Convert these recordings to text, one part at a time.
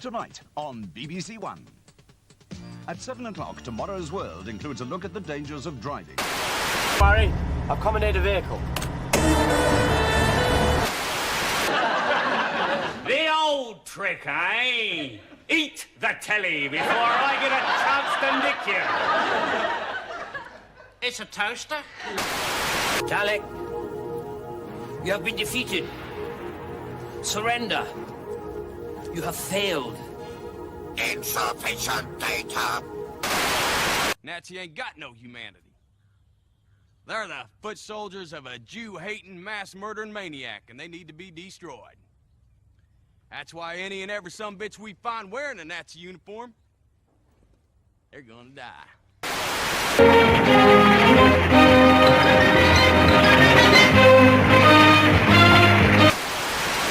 tonight on BBC One. At 7 o'clock, Tomorrow's World includes a look at the dangers of driving. Barry, I've commandeered a vehicle. The old trick, eh? Eat the telly before I get a chance to nick you. It's a toaster. Dalek, you have been defeated. Surrender. You have failed. Insufficient data. Nazi ain't got no humanity. They're the foot soldiers of a Jew-hating, mass-murdering maniac, and they need to be destroyed. That's why any and every sumbitch we find wearing a Nazi uniform, they're gonna die.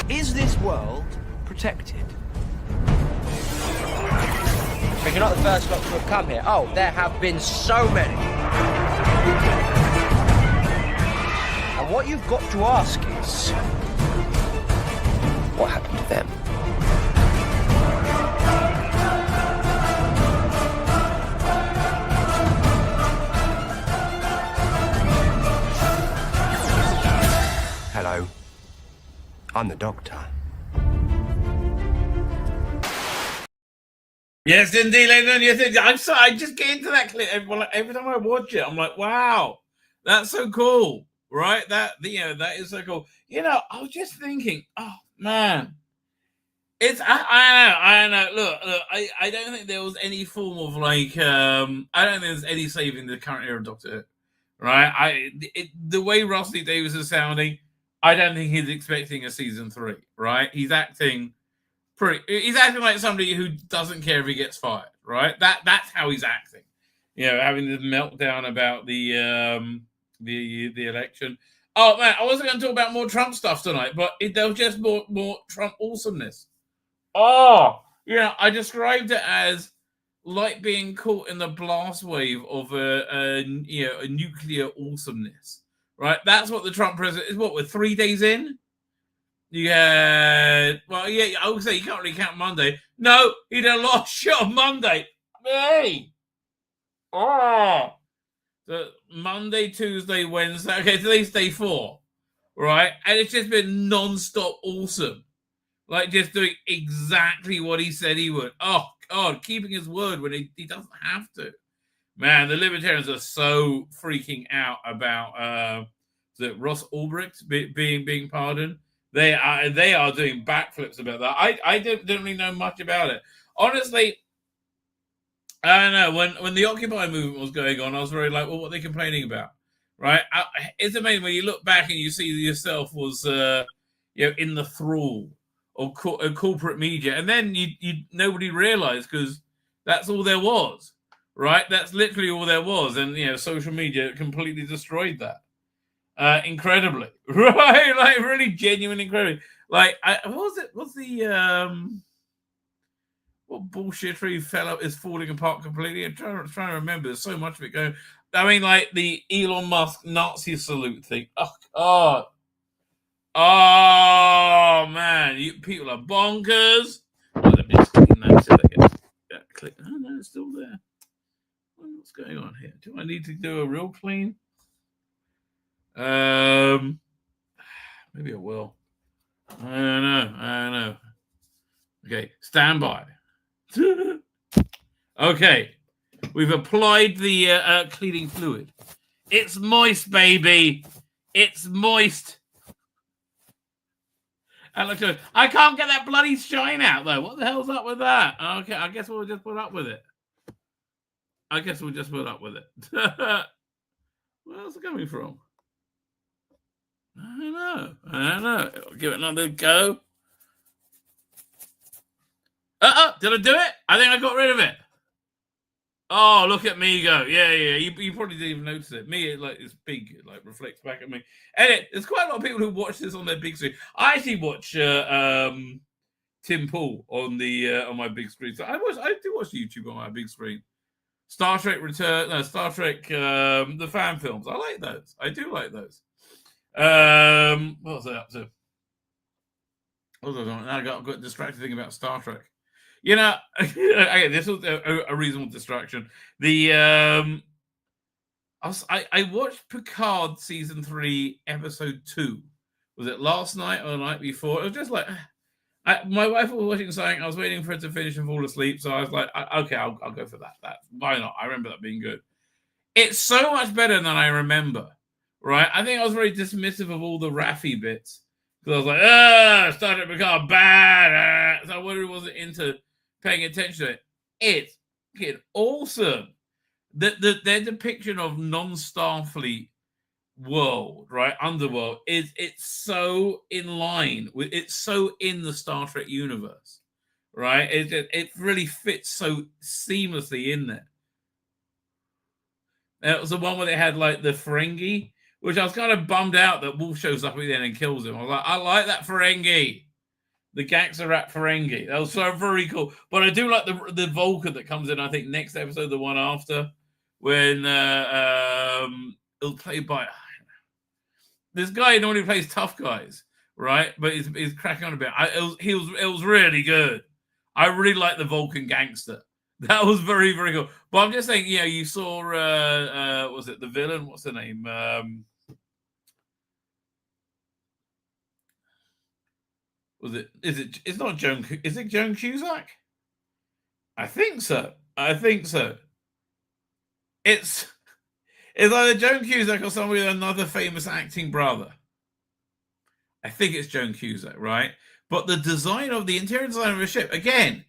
Is this world protected? But you're not the first lot to have come here. Oh, there have been so many. And what you've got to ask is, what happened to them? Hello. I'm the Doctor. Yes, indeed, ladies. I'm sorry, I just get into that clip every time I watch it. I'm like, wow, that's so cool, right? That is so cool. I was just thinking, oh man, I know. Look, I don't think there was any form of I don't think there's any saving the current era of Doctor Who, right? The way Rusty Davies is sounding, I don't think he's expecting a season 3, right? He's acting like somebody who doesn't care if he gets fired, right? That's how he's acting. Having the meltdown about the election. Oh man, I wasn't going to talk about more Trump stuff tonight, but there was just more Trump awesomeness. Oh, I described it as like being caught in the blast wave of a nuclear awesomeness, right? That's what the Trump president is. What, we're 3 days in? I would say you can't really count Monday. No, he did a lot of shit on Monday. Hey! Oh! So Monday, Tuesday, Wednesday. Okay, today's day 4, right? And it's just been non-stop awesome. Like, just doing exactly what he said he would. Oh, God, keeping his word when he doesn't have to. Man, the Libertarians are so freaking out about Ross Ulbricht being pardoned. They are doing backflips about that. I don't really know much about it. Honestly, I don't know. When the Occupy movement was going on, I was very like, well, what are they complaining about? Right? It's amazing when you look back and you see yourself was in the thrall of corporate media, and then nobody realized because that's all there was. Right? That's literally all there was, and social media completely destroyed that. Incredibly, right? Like really genuine, incredibly. Like, what was it? What's the what bullshittery fella is falling apart completely? I'm trying to remember. There's so much of it going. I mean, like the Elon Musk Nazi salute thing. Oh man, you people are bonkers. Let me just clean that so they get click. Oh no, it's still there. What's going on here? Do I need to do a real clean? Maybe I will. I don't know. Okay, stand by. Okay, we've applied the cleaning fluid. It's moist, baby. It's moist. And look, I can't get that bloody shine out though. What the hell's up with that? Okay, I guess we'll just put up with it. Where's it coming from? I don't know. I'll give it another go. Did I do it? I think I got rid of it. Oh, look at me go. Yeah. You probably didn't even notice it. Me, it's big. It reflects back at me. And there's quite a lot of people who watch this on their big screen. I actually watch Tim Pool on my big screen. So I do watch YouTube on my big screen. Star Trek Return, Star Trek, the fan films. I like those. I do like those. What was I up to? I got distracted thinking about Star Trek. You know, okay, this was a reasonable distraction. I watched Picard season 3, episode 2. Was it last night or the night before? It was just like my wife was watching something. I was waiting for it to finish and fall asleep, so I was like, okay, I'll go for that. Why not? I remember that being good. It's so much better than I remember, right? I think I was very dismissive of all the Raffi bits because I was like, Star Trek Picard bad. So I really wasn't into paying attention to it. It's awesome. Their depiction of non-Starfleet world, right, underworld, it's so in line with, it's so in the Star Trek universe, right? It really fits so seamlessly in there. It was the one where they had like the Ferengi, which I was kind of bummed out that Wolf shows up at the end and kills him. I was like, I like that Ferengi, the Gaxarat Ferengi. That was so very cool. But I do like the Vulcan that comes in, I think, next episode, the one after, when it'll play by this guy who normally plays tough guys, right? But he's cracking on a bit. It was really good. I really like the Vulcan gangster. That was very, very cool. But I'm just saying, you saw was it the villain? What's the name? It's not Joan, is it Joan Cusack? I think so. It's either Joan Cusack or somebody with another famous acting brother. I think it's Joan Cusack, right? But the design of the interior design of a ship, again,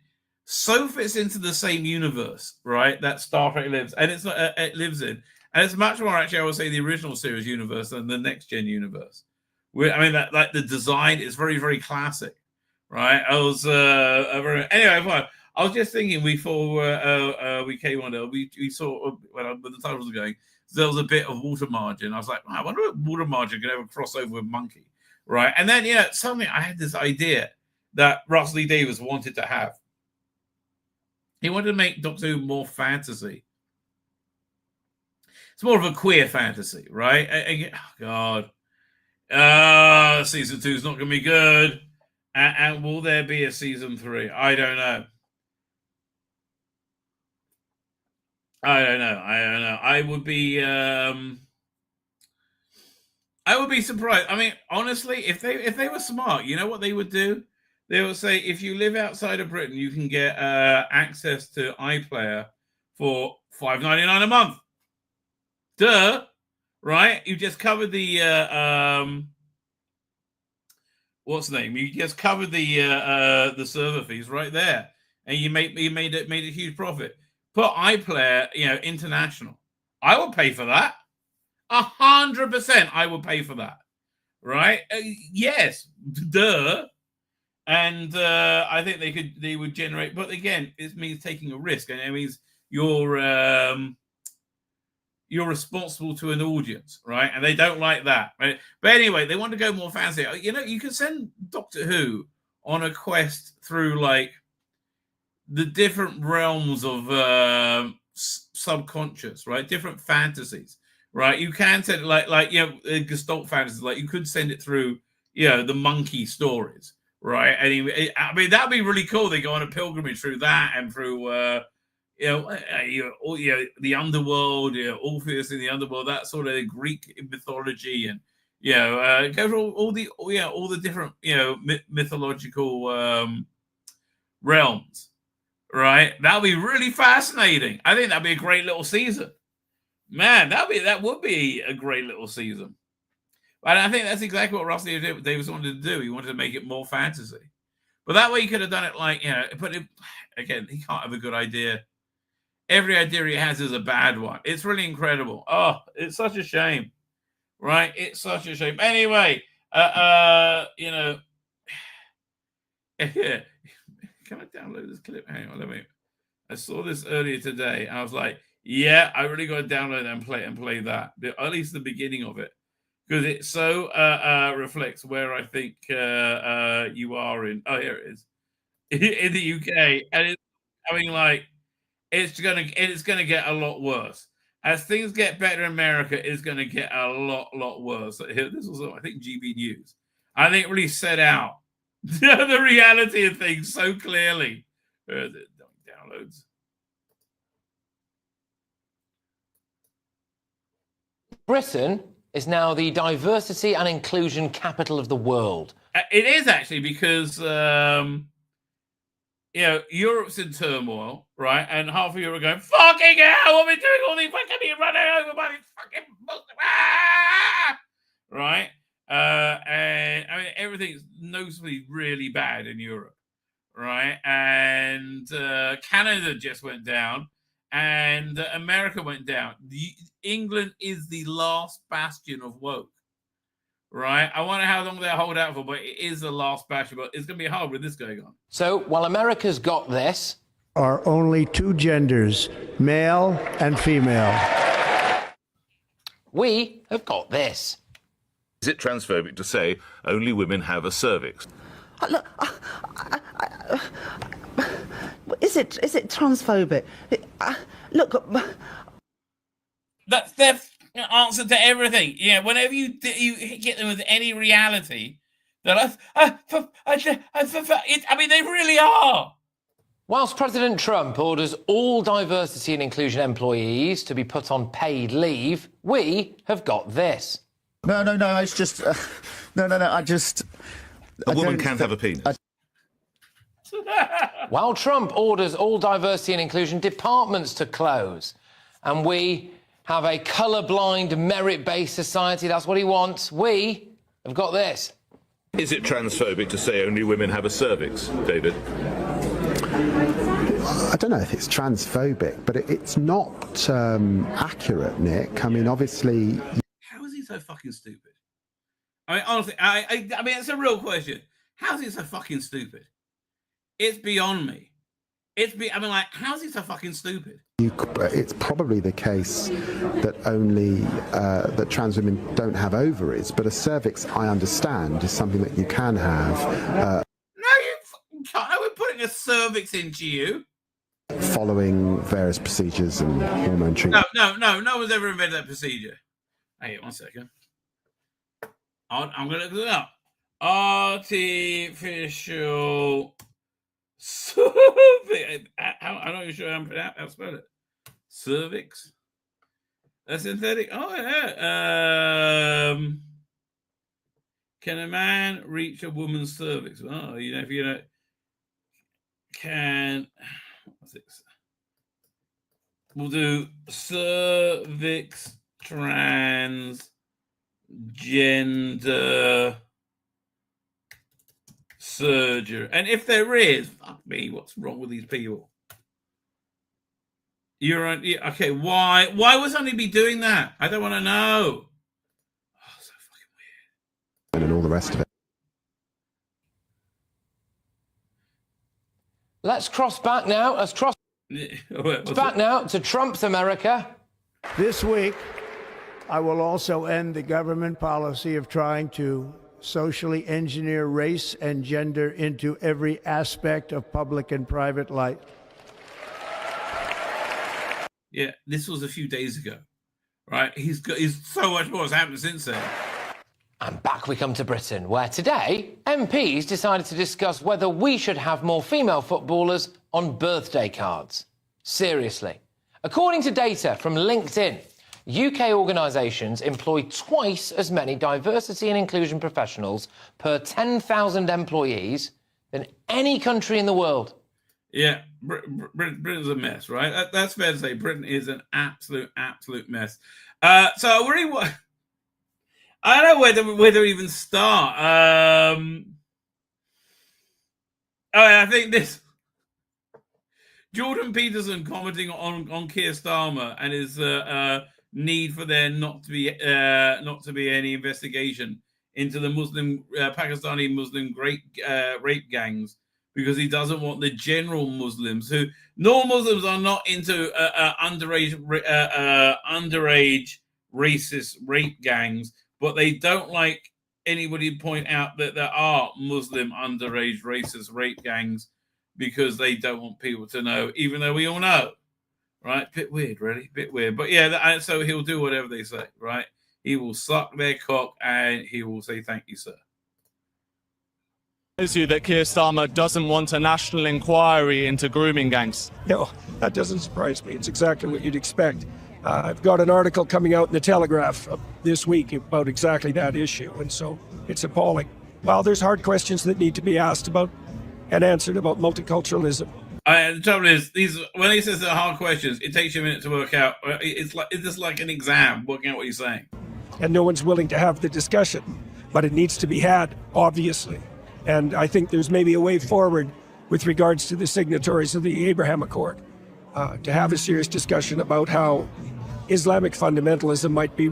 so fits into the same universe, right? That Star Trek lives in. And it's much more, actually, I would say, the original series universe than the next gen universe. Like the design is very, very classic, right? Anyway, fine. I was just thinking before we came on there, we saw when the title was going, there was a bit of water margin. I was like, I wonder if water margin could ever cross over with Monkey, right? And then, suddenly I had this idea that Russell Lee Davies wanted to have. He wanted to make Doctor Who more fantasy. It's more of a queer fantasy, right? Oh, God. Season 2 is not going to be good. And will there be a season 3? I don't know. I would be surprised. I mean, honestly, if they were smart, you know what they would do? They would say, if you live outside of Britain, you can get access to iPlayer for $5.99 a month. Duh, right? You just covered the what's the name? You just covered the server fees right there, and you made a huge profit. Put iPlayer, international. I will pay for that. 100%, I will pay for that. Right? Yes, duh. And I think they would generate, but again, it means taking a risk, and it means you're responsible to an audience, right? And they don't like that, right? But anyway, they want to go more fancy. You can send Doctor Who on a quest through like the different realms of subconscious, right? Different fantasies, right? You can send it like Gestalt fantasies, like you could send it through, the monkey stories. Right, anyway, I mean that'd be really cool. They go on a pilgrimage through that and through, the underworld, Orpheus in the underworld, that sort of Greek mythology, and go through all the different mythological realms. Right, that'd be really fascinating. I think that'd be a great little season. Man, that would be a great little season. And I think that's exactly what Russell Davies wanted to do. He wanted to make it more fantasy. But that way he could have done it like, again, he can't have a good idea. Every idea he has is a bad one. It's really incredible. Oh, it's such a shame. Right? It's such a shame. Anyway, can I download this clip? Hang on, I saw this earlier today. And I was like, yeah, I really got to download and play that. At least the beginning of it. Because it so reflects where I think you are in. Oh, here it is, in the UK, and it's gonna get a lot worse as things get better in America. It's gonna get a lot worse. This was, I think, GB News. I think it really set out the reality of things so clearly, The downloads. Britain is now the diversity and inclusion capital of the world. It is actually because Europe's in turmoil, right? And half of Europe are going, fucking hell, what are we doing all these fucking being running over by these fucking right? And I mean everything's noticeably really bad in Europe, right? And Canada just went down, and America went down. England is the last bastion of woke, right? I wonder how long they'll hold out for, but it is the last bastion. But it's going to be hard with this going on. So while America's got this, are only two genders, male and female. we have got this. Is it transphobic to say only women have a cervix? Look, is it transphobic? Look, That's their answer to everything. Yeah, whenever you hit them with any reality, they're like, I mean, they really are. Whilst President Trump orders all diversity and inclusion employees to be put on paid leave, we have got this. No, it's just... no, I just... A woman can have a penis. While Trump orders all diversity and inclusion departments to close, and we have a colour-blind, merit-based society, that's what he wants, we have got this. Is it transphobic to say only women have a cervix, David? I don't know if it's transphobic, but it's not accurate, Nick. I mean, obviously... How is he so fucking stupid? I mean, honestly, I mean, it's a real question. How is he so fucking stupid? It's beyond me. I mean, like, how is he so fucking stupid? It's probably the case that only that trans women don't have ovaries, but a cervix, I understand, is something that you can have. No, you fucking can't. No, we're putting a cervix into you. Following various procedures and hormone treatment. No one's ever invented that procedure. Hey, 1 second. I'm going to look it up. Artificial cervix. I'm not even sure how to spell it. Cervix. A synthetic. Oh, yeah. Can a man reach a woman's cervix? Oh, if you know. What's this? We'll do cervix transgender surgery. And if there is, fuck me, what's wrong with these people? You're on. Yeah, okay, why would somebody be doing that? I don't want to know. Oh, so fucking weird. And all the rest of it. Let's cross back now. Back now to Trump's America. This week, I will also end the government policy of trying to socially engineer race and gender into every aspect of public and private life. Yeah, this was a few days ago, right? He's so much more has happened since then. And back we come to Britain, where today MPs decided to discuss whether we should have more female footballers on birthday cards. Seriously. According to data from LinkedIn, UK organisations employ twice as many diversity and inclusion professionals per 10,000 employees than any country in the world. Yeah, Britain's a mess, right? That's fair to say. Britain is an absolute mess. So I really want... I don't know where to even start. I think this... Jordan Peterson commenting on Keir Starmer and his need for there not to be any investigation into the Pakistani Muslim rape gangs, because he doesn't want the general Muslims who normal Muslims are not into underage racist rape gangs, but they don't like anybody to point out that there are Muslim underage racist rape gangs because they don't want people to know, even though we all know, right? Bit weird, really, bit weird. But yeah, so he'll do whatever they say, right? He will suck their cock and he will say, "Thank you, sir." You that Keir Starmer doesn't want a national inquiry into grooming gangs. No, that doesn't surprise me. It's exactly what you'd expect. I've got an article coming out in the Telegraph this week about exactly that issue, and so it's appalling. Well, there's hard questions that need to be asked about and answered about multiculturalism. The trouble is, when he says they're hard questions, it takes you a minute to work out. It's just like an exam, working out what he's saying. And no one's willing to have the discussion, but it needs to be had, obviously. And I think there's maybe a way forward with regards to the signatories of the Abraham Accord to have a serious discussion about how Islamic fundamentalism might be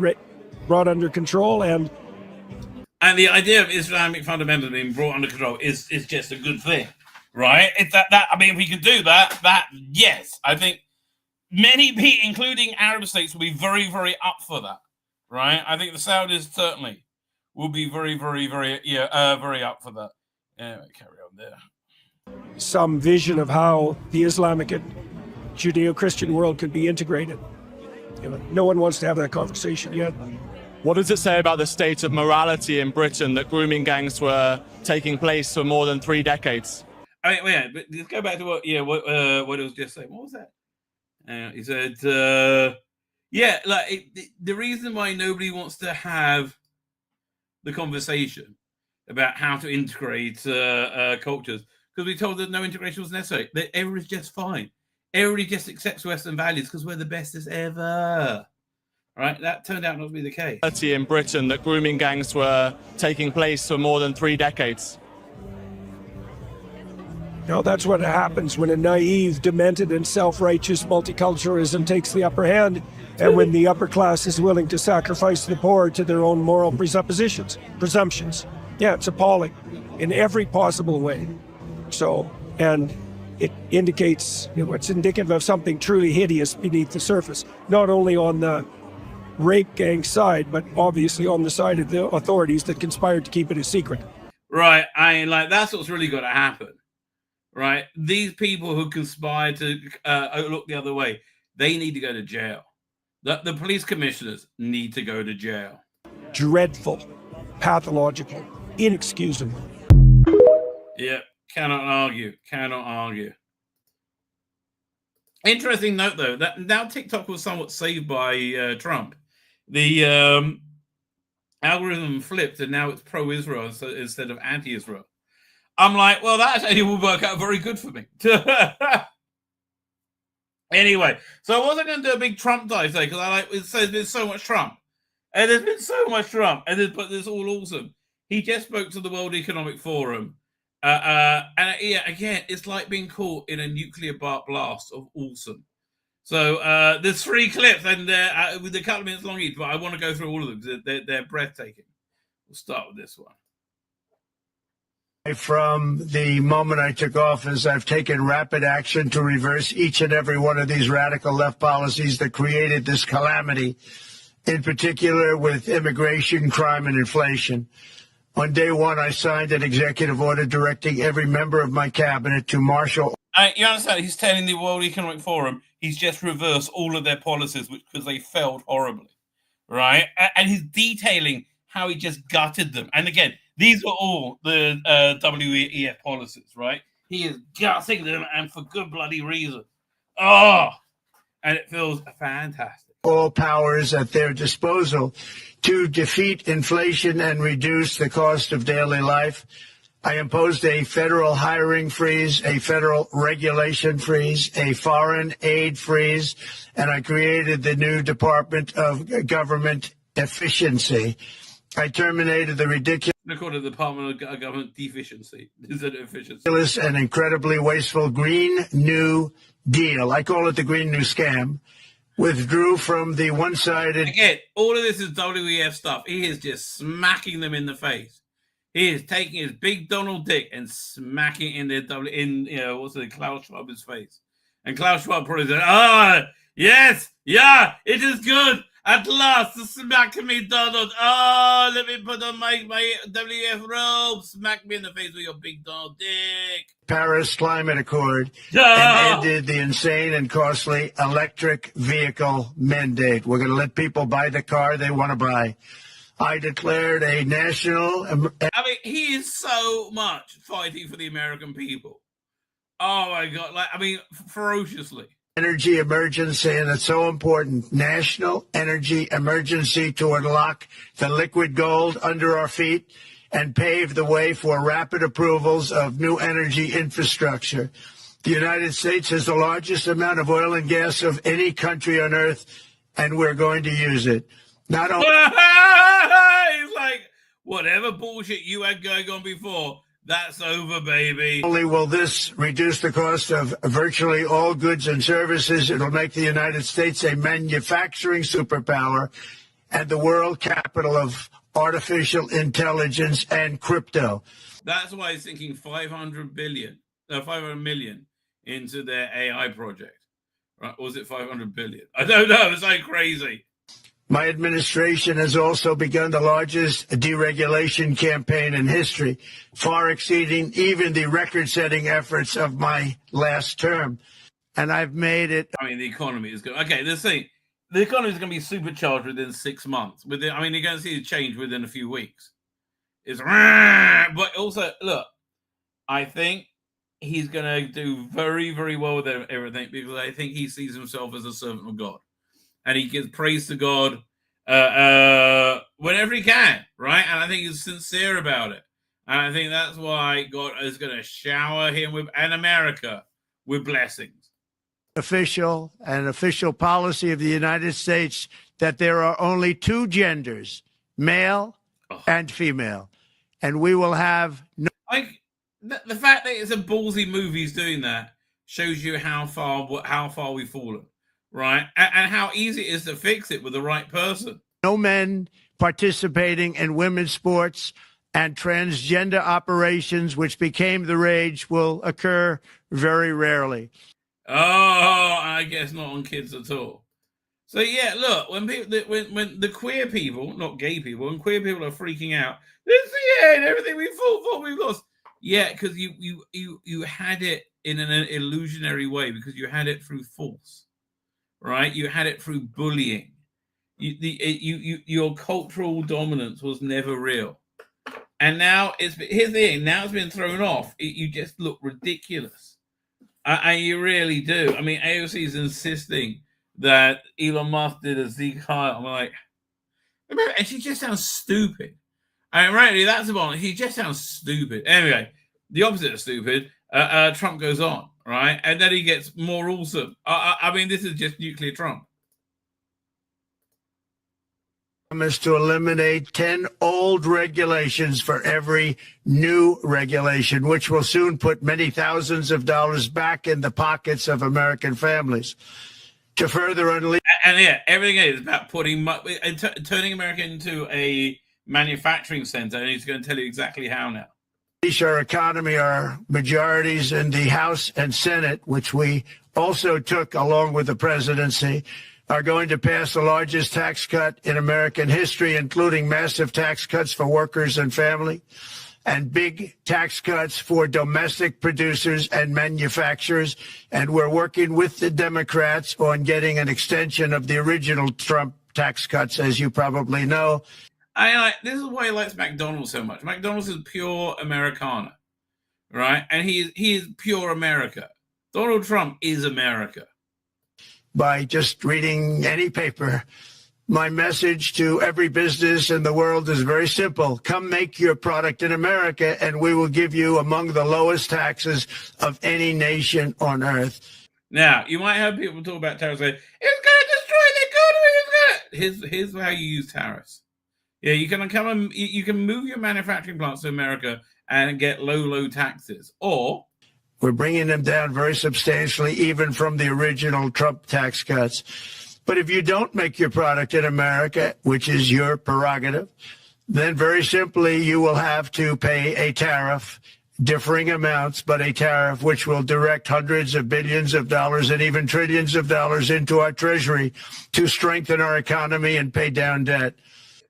brought under control. And the idea of Islamic fundamentalism being brought under control is just a good thing, right? It's that I mean, if we can do that, yes, I think many people, including Arab states, will be very, very up for that, right? I think the Saudis certainly will be very, very, very, very up for that. Anyway, carry on there. Some vision of how the Islamic and Judeo-Christian world could be integrated. No one wants to have that conversation yet. What does it say about the state of morality in Britain that grooming gangs were taking place for more than 3 decades? I mean, yeah, but let's go back to what it was just saying. What was that? He said, the reason why nobody wants to have the conversation about how to integrate cultures, because we told that no integration was necessary. That everybody's just fine. Everybody just accepts Western values because we're the bestest ever. Right? That turned out not to be the case. In Britain that grooming gangs were taking place for more than 3 decades. No, that's what happens when a naive, demented, and self-righteous multiculturalism takes the upper hand, and when the upper class is willing to sacrifice the poor to their own moral presumptions. Yeah, it's appalling in every possible way. So, and it indicates, it's indicative of something truly hideous beneath the surface, not only on the rape gang side, but obviously on the side of the authorities that conspired to keep it a secret. Right, that's what's really got to happen. Right, these people who conspire to look the other way, they need to go to jail. The police commissioners need to go to jail. Dreadful, pathological, inexcusable. Yeah, cannot argue. Interesting note, though, that now TikTok was somewhat saved by Trump. The algorithm flipped, and now it's pro-Israel instead of anti-Israel. I'm like, well, that actually will work out very good for me. Anyway, so I wasn't going to do a big Trump dive today because there's been so much Trump. And there's been so much Trump. But it's all awesome. He just spoke to the World Economic Forum. Again, it's like being caught in a nuclear blast of awesome. So there's 3 clips, and with a couple of minutes long each, but I want to go through all of them. They're breathtaking. We'll start with this one. From the moment I took office, I've taken rapid action to reverse each and every one of these radical left policies that created this calamity, in particular with immigration, crime, and inflation. On day one, I signed an executive order directing every member of my cabinet to marshal. You understand? He's telling the World Economic Forum he's just reversed all of their policies because they failed horribly, right? And he's detailing how he just gutted them. And again, these are all the WEF policies, right? He is gutting them, and for good bloody reason. Oh, and it feels fantastic. All powers at their disposal to defeat inflation and reduce the cost of daily life. I imposed a federal hiring freeze, a federal regulation freeze, a foreign aid freeze, and I created the new Department of Government Efficiency. I terminated the ridiculous. They call it the Department of Government Deficiency. Is it efficiency? And incredibly wasteful Green New Deal. I call it the Green New Scam. Withdrew from the one-sided. Again, all of this is WEF stuff. He is just smacking them in the face. He is taking his big Donald Dick and smacking in Klaus Schwab's face. And Klaus Schwab probably said, yes, yeah, it is good. At last, smack me, Donald. Oh, let me put on my WF robe. Smack me in the face with your big Donald Dick. Paris Climate Accord and ended the insane and costly electric vehicle mandate. We're going to let people buy the car they want to buy. I declared a national... I mean, he is so much fighting for the American people. Oh my God. Like, I mean, ferociously. Energy emergency, and it's so important. National energy emergency to unlock the liquid gold under our feet and pave the way for rapid approvals of new energy infrastructure. The United States has the largest amount of oil and gas of any country on earth, and we're going to use it. Not only... He's like, whatever bullshit you had going on before, that's over, baby. Only will this reduce the cost of virtually all goods and services, it'll make the United States a manufacturing superpower and the world capital of artificial intelligence and crypto. That's why he's thinking 500 million into their AI project. Right? Or was it 500 billion? I don't know. It's like crazy. My administration has also begun the largest deregulation campaign in history, far exceeding even the record-setting efforts of my last term. And I've made it... I mean, the economy is good. Okay, let's see. The economy is going to be supercharged within 6 months. You're going to see a change within a few weeks. But also, look, I think he's going to do very, very well with everything because I think he sees himself as a servant of God. And he gives praise to God whenever he can, right? And I think he's sincere about it. And I think that's why God is going to shower him and America with blessings. Official policy of the United States that there are only two genders, male and female. And we will have no... The fact that it's a ballsy movie he's doing that shows you how far we've fallen. Right, and how easy it is to fix it with the right person. No men participating in women's sports and transgender operations, which became the rage, will occur very rarely. Oh, I guess not on kids at all. So yeah, look, when the queer people, not gay people, when queer people are freaking out, this is the end, everything we fought for, we've lost. Yeah, because you had it in an illusionary way because you had it through force. Right, you had it through bullying. Your cultural dominance was never real, and now here's the thing. Now it's been thrown off. You just look ridiculous, and you really do. I mean, AOC is insisting that Elon Musk did a Zeke hire. I'm like, and she just sounds stupid. I mean, rightly, that's the one. He just sounds stupid. Anyway, the opposite of stupid. Trump goes on. Right, and then he gets more awesome. I mean, this is just nuclear Trump. Promise to eliminate 10 old regulations for every new regulation, which will soon put many thousands of dollars back in the pockets of American families. To further unleash... And yeah, everything is about turning America into a manufacturing center, and he's going to tell you exactly how now. Our economy, our majorities in the House and Senate, which we also took along with the presidency, are going to pass the largest tax cut in American history, including massive tax cuts for workers and family, and big tax cuts for domestic producers and manufacturers. And we're working with the Democrats on getting an extension of the original Trump tax cuts, as you probably know. This is why he likes McDonald's so much. McDonald's is pure Americana, right? And he is pure America. Donald Trump is America. By just reading any paper, my message to every business in the world is very simple. Come make your product in America, and we will give you among the lowest taxes of any nation on earth. Now, you might have people talk about tariffs saying, it's going to destroy the economy. Here's how you use tariffs. Yeah, you can move your manufacturing plants to America and get low taxes. Or we're bringing them down very substantially, even from the original Trump tax cuts. But if you don't make your product in America, which is your prerogative, then very simply you will have to pay a tariff, differing amounts, but a tariff which will direct hundreds of billions of dollars and even trillions of dollars into our treasury to strengthen our economy and pay down debt.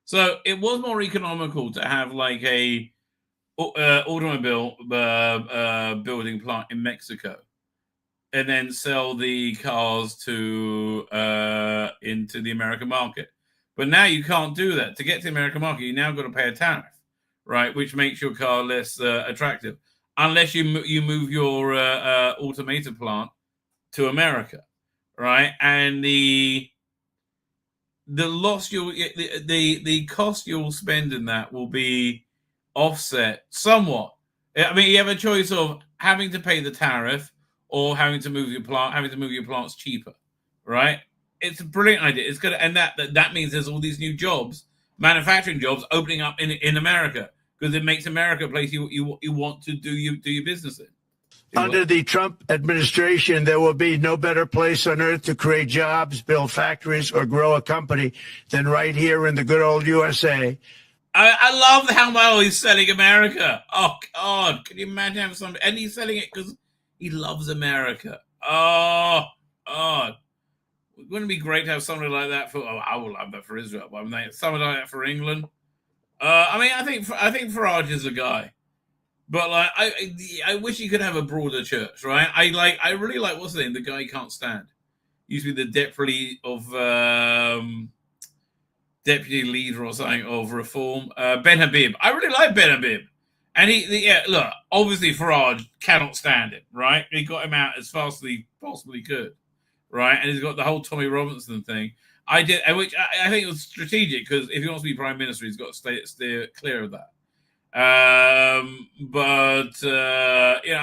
So it was more economical to have like a automobile building plant in Mexico and then sell the cars to into the American market. But now you can't do that. To get to the American market, you now got to pay a tariff, right? Which makes your car less attractive, unless you move your automated plant to America, right? And the loss the cost you'll spend in that will be offset somewhat. I mean, you have a choice of having to pay the tariff or having to move your plants cheaper, right? It's a brilliant idea. It's good, and that means there's all these new jobs, manufacturing jobs, opening up in America, because it makes America a place you want to do your business in. Under the Trump administration, there will be no better place on earth to create jobs, build factories, or grow a company than right here in the good old USA. I love how well he's selling America. Oh, God. Can you imagine having somebody? And he's selling it because he loves America. Oh, God. Wouldn't it be great to have somebody like that for... Oh, I would love that for Israel. But I'm thinking somebody like that for England. I mean, I think Farage is a guy. But like, I wish he could have a broader church, right? I really like, what's the name? The guy he can't stand. Used to be the deputy leader or something of Reform. Ben Habib. I really like Ben Habib. And look, obviously Farage cannot stand it, right? He got him out as fast as he possibly could, right? And he's got the whole Tommy Robinson thing. Which I think it was strategic, because if he wants to be prime minister, he's got to steer clear of that. I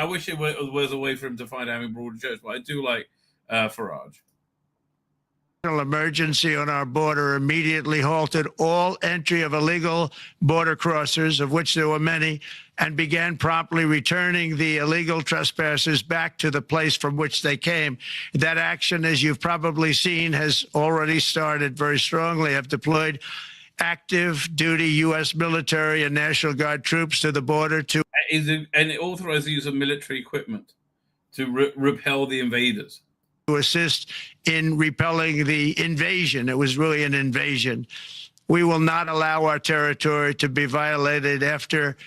wish it was a way for him to find having a broader church, but I do like Farage. Emergency on our border immediately halted all entry of illegal border crossers, of which there were many, and began promptly returning the illegal trespassers back to the place from which they came. That action, as you've probably seen, has already started very strongly. Have deployed active duty U.S. military and National Guard troops to the border and it authorized the use of military equipment to repel the invaders. To assist in repelling the invasion. It was really an invasion. We will not allow our territory to be violated. After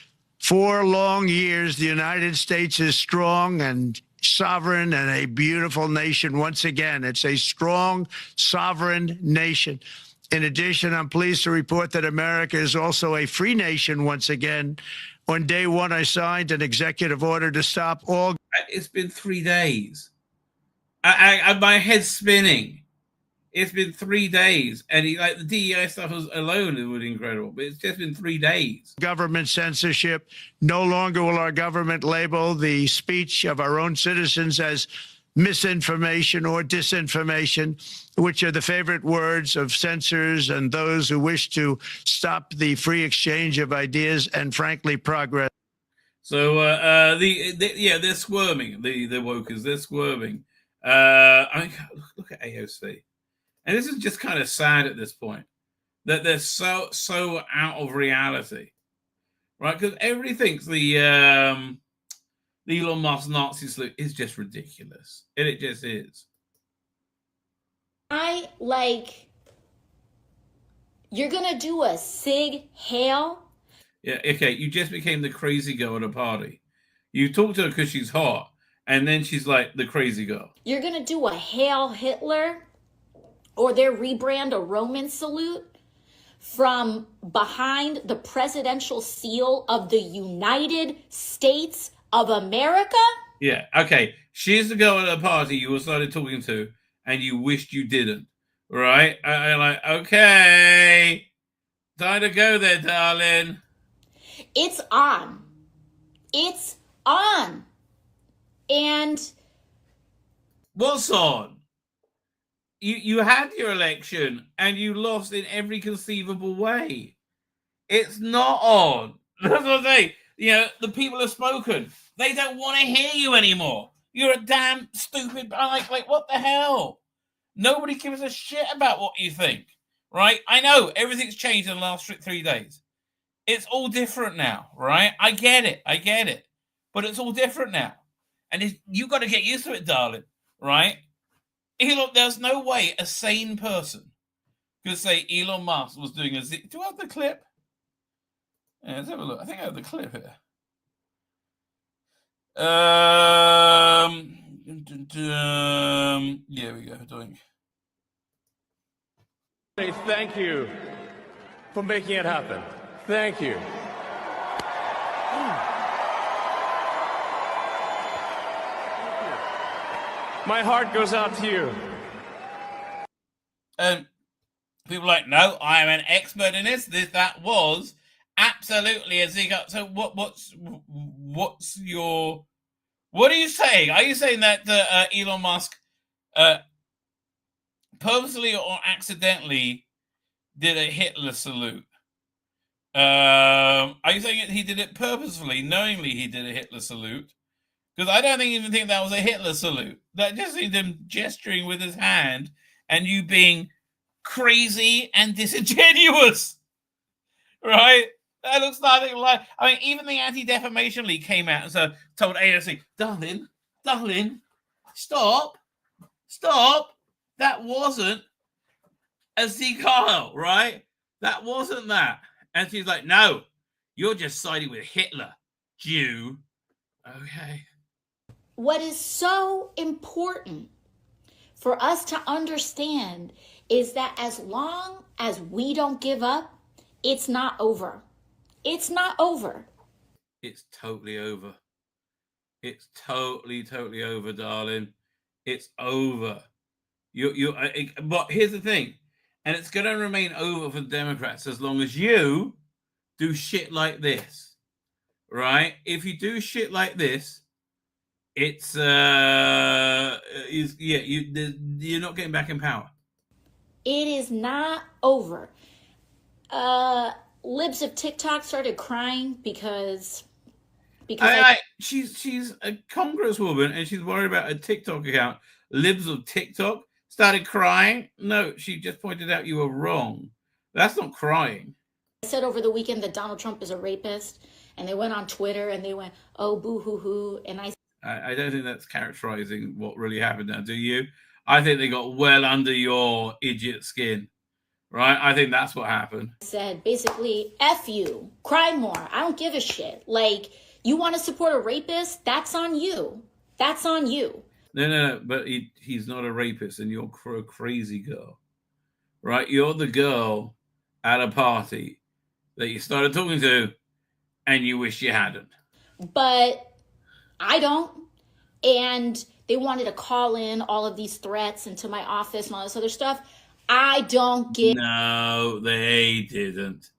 4 long years, the United States is strong and sovereign and a beautiful nation. Once again, it's a strong, sovereign nation. In addition, I'm pleased to report that America is also a free nation once again. On day one, I signed an executive order to stop all... It's been 3 days. My head's spinning. It's been 3 days. And the DEI stuff alone was incredible. But it's just been 3 days. Government censorship. No longer will our government label the speech of our own citizens as misinformation or disinformation, which are the favorite words of censors and those who wish to stop the free exchange of ideas and, frankly, progress. So, they're squirming. The wokers, they're squirming. Look at AOC. And this is just kind of sad at this point, that they're so out of reality, right? Because everything's the Elon Musk Nazi salute is just ridiculous. And it just is. You're going to do a Sig Hail? Yeah, okay, you just became the crazy girl at a party. You talk to her because she's hot, and then she's like the crazy girl. You're going to do a Hail Hitler? Or their rebrand a Roman salute from behind the presidential seal of the United States of America? Yeah, okay. She's the girl at a party you started talking to, and you wished you didn't, right? I'm like, okay, time to go there, darling. It's on. It's on. And what's on? You had your election and you lost in every conceivable way. It's not on. That's what I'm saying. The people have spoken. They don't want to hear you anymore. You're a damn stupid. Like what the hell? Nobody gives a shit about what you think, right? I know everything's changed in the last 3 days. It's all different now, right? I get it. But it's all different now. And you got to get used to it, darling, right? There's no way a sane person could say Elon Musk was doing do I have the clip? Yeah, let's have a look. I think I have the clip here. Here we go. Thank you for making it happen. Thank you. My heart goes out to you. People are like, no, I am an expert in this. That was absolutely a zigzag. So what's your? What are you saying? Are you saying that Elon Musk purposely or accidentally did a Hitler salute? Are you saying he did it purposefully, knowingly he did a Hitler salute? Because I don't even think that was a Hitler salute. That just seemed him gesturing with his hand and you being crazy and disingenuous, right? That looks nothing like. I mean, even the Anti-Defamation League came out and so told AOC, darling, stop. That wasn't a cigar, right? That wasn't that. And she's like, no, you're just siding with Hitler, Jew. Okay. What is so important for us to understand is that as long as we don't give up, it's not over. It's not over. It's totally over. It's totally over, darling. It's over. But here's the thing, and it's going to remain over for the Democrats as long as you do shit like this, right? If you do shit like this, it's you're not getting back in power. It is not over. Libs of TikTok started crying because she's a congresswoman and she's worried about a TikTok account. Libs of TikTok started crying. No, she just pointed out you were wrong. That's not crying. I said over the weekend that Donald Trump is a rapist, and they went on Twitter and they went, oh, boo hoo hoo, and I don't think that's characterizing what really happened now, do you? I think they got well under your idiot skin, right? I think that's what happened. Said basically, F you, cry more. I don't give a shit. Like, you want to support a rapist? That's on you. That's on you. No, but he's not a rapist and you're a crazy girl, right? You're the girl at a party that you started talking to and you wish you hadn't. But I don't. And they wanted to call in all of these threats into my office and all this other stuff. I don't get. No, they didn't.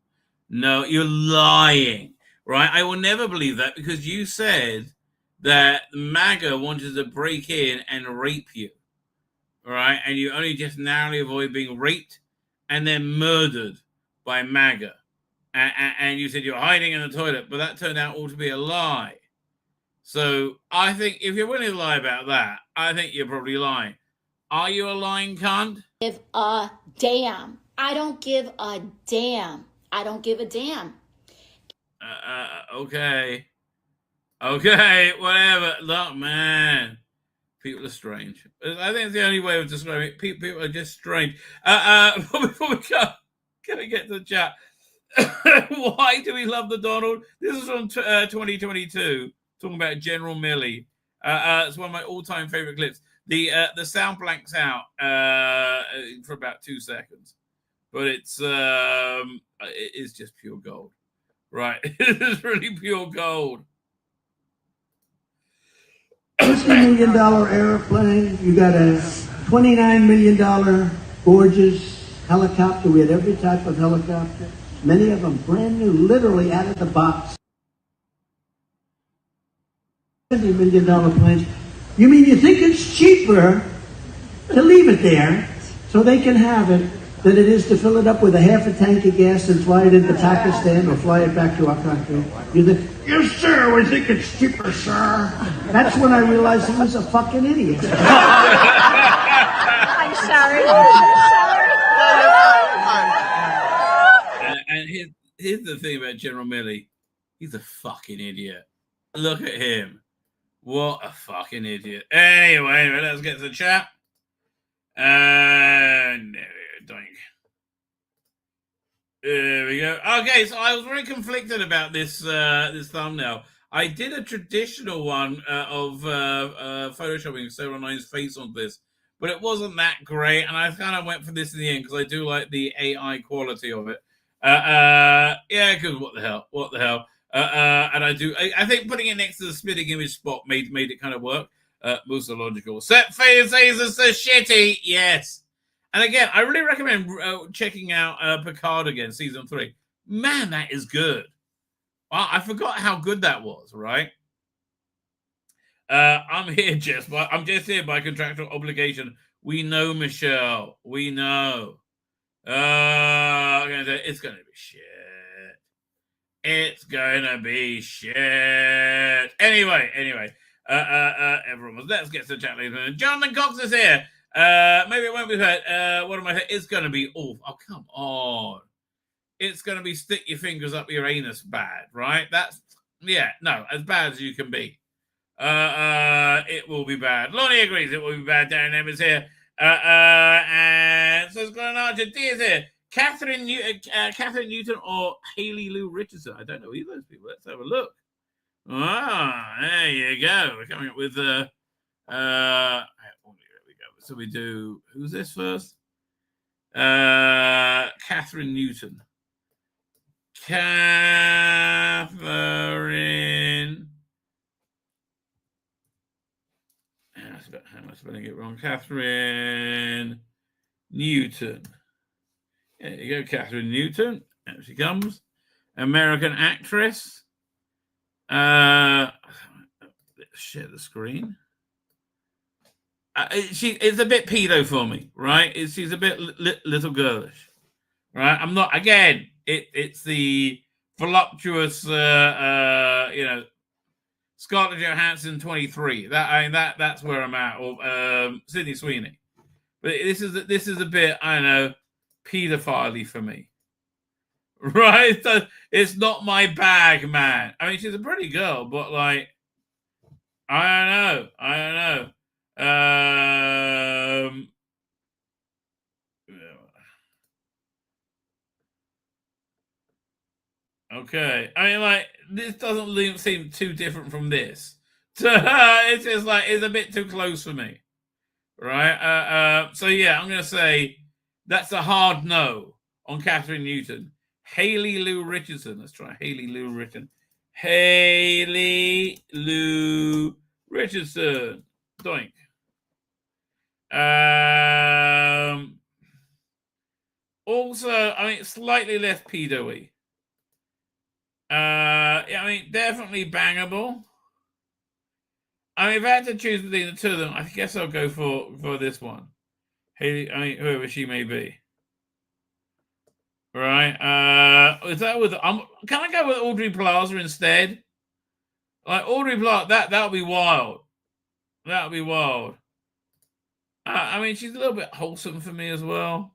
No, you're lying, right? I will never believe that because you said that MAGA wanted to break in and rape you, right? And you only just narrowly avoid being raped and then murdered by MAGA. And you said you're hiding in the toilet, but that turned out all to be a lie. So I think if you're willing to lie about that, I think you're probably lying. Are you a lying cunt? Give a damn. I don't give a damn. I don't give a damn. Okay, whatever. Look, man, people are strange. I think it's the only way of describing it. People are just strange. Before we go, can I get to the chat? Why do we love the Donald? This is from 2022. Talking about General Milley. It's one of my all-time favorite clips. The sound blanks out for about 2 seconds, but it's just pure gold, right? It's really pure gold. $50 million airplane. You got a $29 million gorgeous helicopter. We had every type of helicopter. Many of them brand new, literally out of the box. $70 million planes. You mean you think it's cheaper to leave it there so they can have it than it is to fill it up with a half a tank of gas and fly it into Pakistan or fly it back to our country? You think, yes, sir, we think it's cheaper, sir. That's when I realized he was a fucking idiot. I'm sorry. And here's the thing about General Milley. He's a fucking idiot. Look at him. What a fucking idiot. Anyway, let's get to the chat. There we go. Okay, so I was very conflicted about this this thumbnail. I did a traditional one of photoshopping Sarah Nine's face on this, but it wasn't that great. And I kind of went for this in the end because I do like the AI quality of it. Yeah, because what the hell? And I think putting it next to the spitting image spot made it kind of work. Most logical. Set phases are so shitty. Yes. And again, I really recommend checking out Picard again, season 3. Man, that is good. Wow, I forgot how good that was, right? I'm here, Jess. I'm just here by contractual obligation. We know, Michelle. We know. It's going to be shit. It's going to be shit. Anyway. Everyone, let's get to the chat later. Jonathan Cox is here. Maybe it won't be heard. What am I saying? It's going to be awful. Oh, come on. It's going to be stick your fingers up your anus bad, right? As bad as you can be. It will be bad. Lonnie agrees it will be bad. Darren Evans here. And so it's Glenn Archer. D is here. Catherine Newton or Haley Lou Richardson. I don't know either of those people. Let's have a look. There you go. We're coming up with there we go. So we do, who's this first? Catherine Newton. Catherine. How am I spelling it wrong? Catherine Newton. There you go, Catherine Newton. There she comes. American actress. Let's share the screen. It's a bit pedo for me, right? She's a bit little girlish, right? I'm not, again, it's the voluptuous, Scarlett Johansson 23. That's where I'm at, or Sydney Sweeney. But this is a bit, I don't know, pedophile-y for me. Right? It's not my bag, man. I mean, she's a pretty girl, but like, I don't know. Okay. I mean, like, this doesn't seem too different from this. It's just like, it's a bit too close for me. Right? So yeah, I'm going to say that's a hard no on Catherine Newton. Haley Lou Richardson. Let's try Haley Lou Richardson. Haley Lou Richardson. Doink. Also, I mean, slightly less pedo-y. I mean, definitely bangable. I mean, if I had to choose between the two of them, I guess I'll go for this one. Haley, I mean, whoever she may be. Right? Is that with? Can I go with Audrey Plaza instead? Like Audrey Plaza, that'll be wild. That'll be wild. I mean, she's a little bit wholesome for me as well.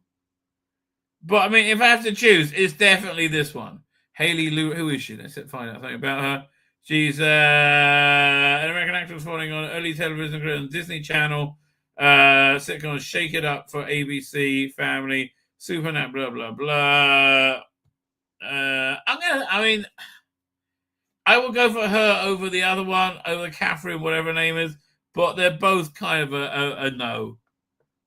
But I mean, if I have to choose, it's definitely this one. Haley Lou. Who is she? Let's find out something about her. She's an American actress following on early television career on Disney Channel, sitcom Shake It Up for ABC, Family, Supernet, blah blah blah. I will go for her over the other one, over Catherine, whatever her name is. But they're both kind of a no,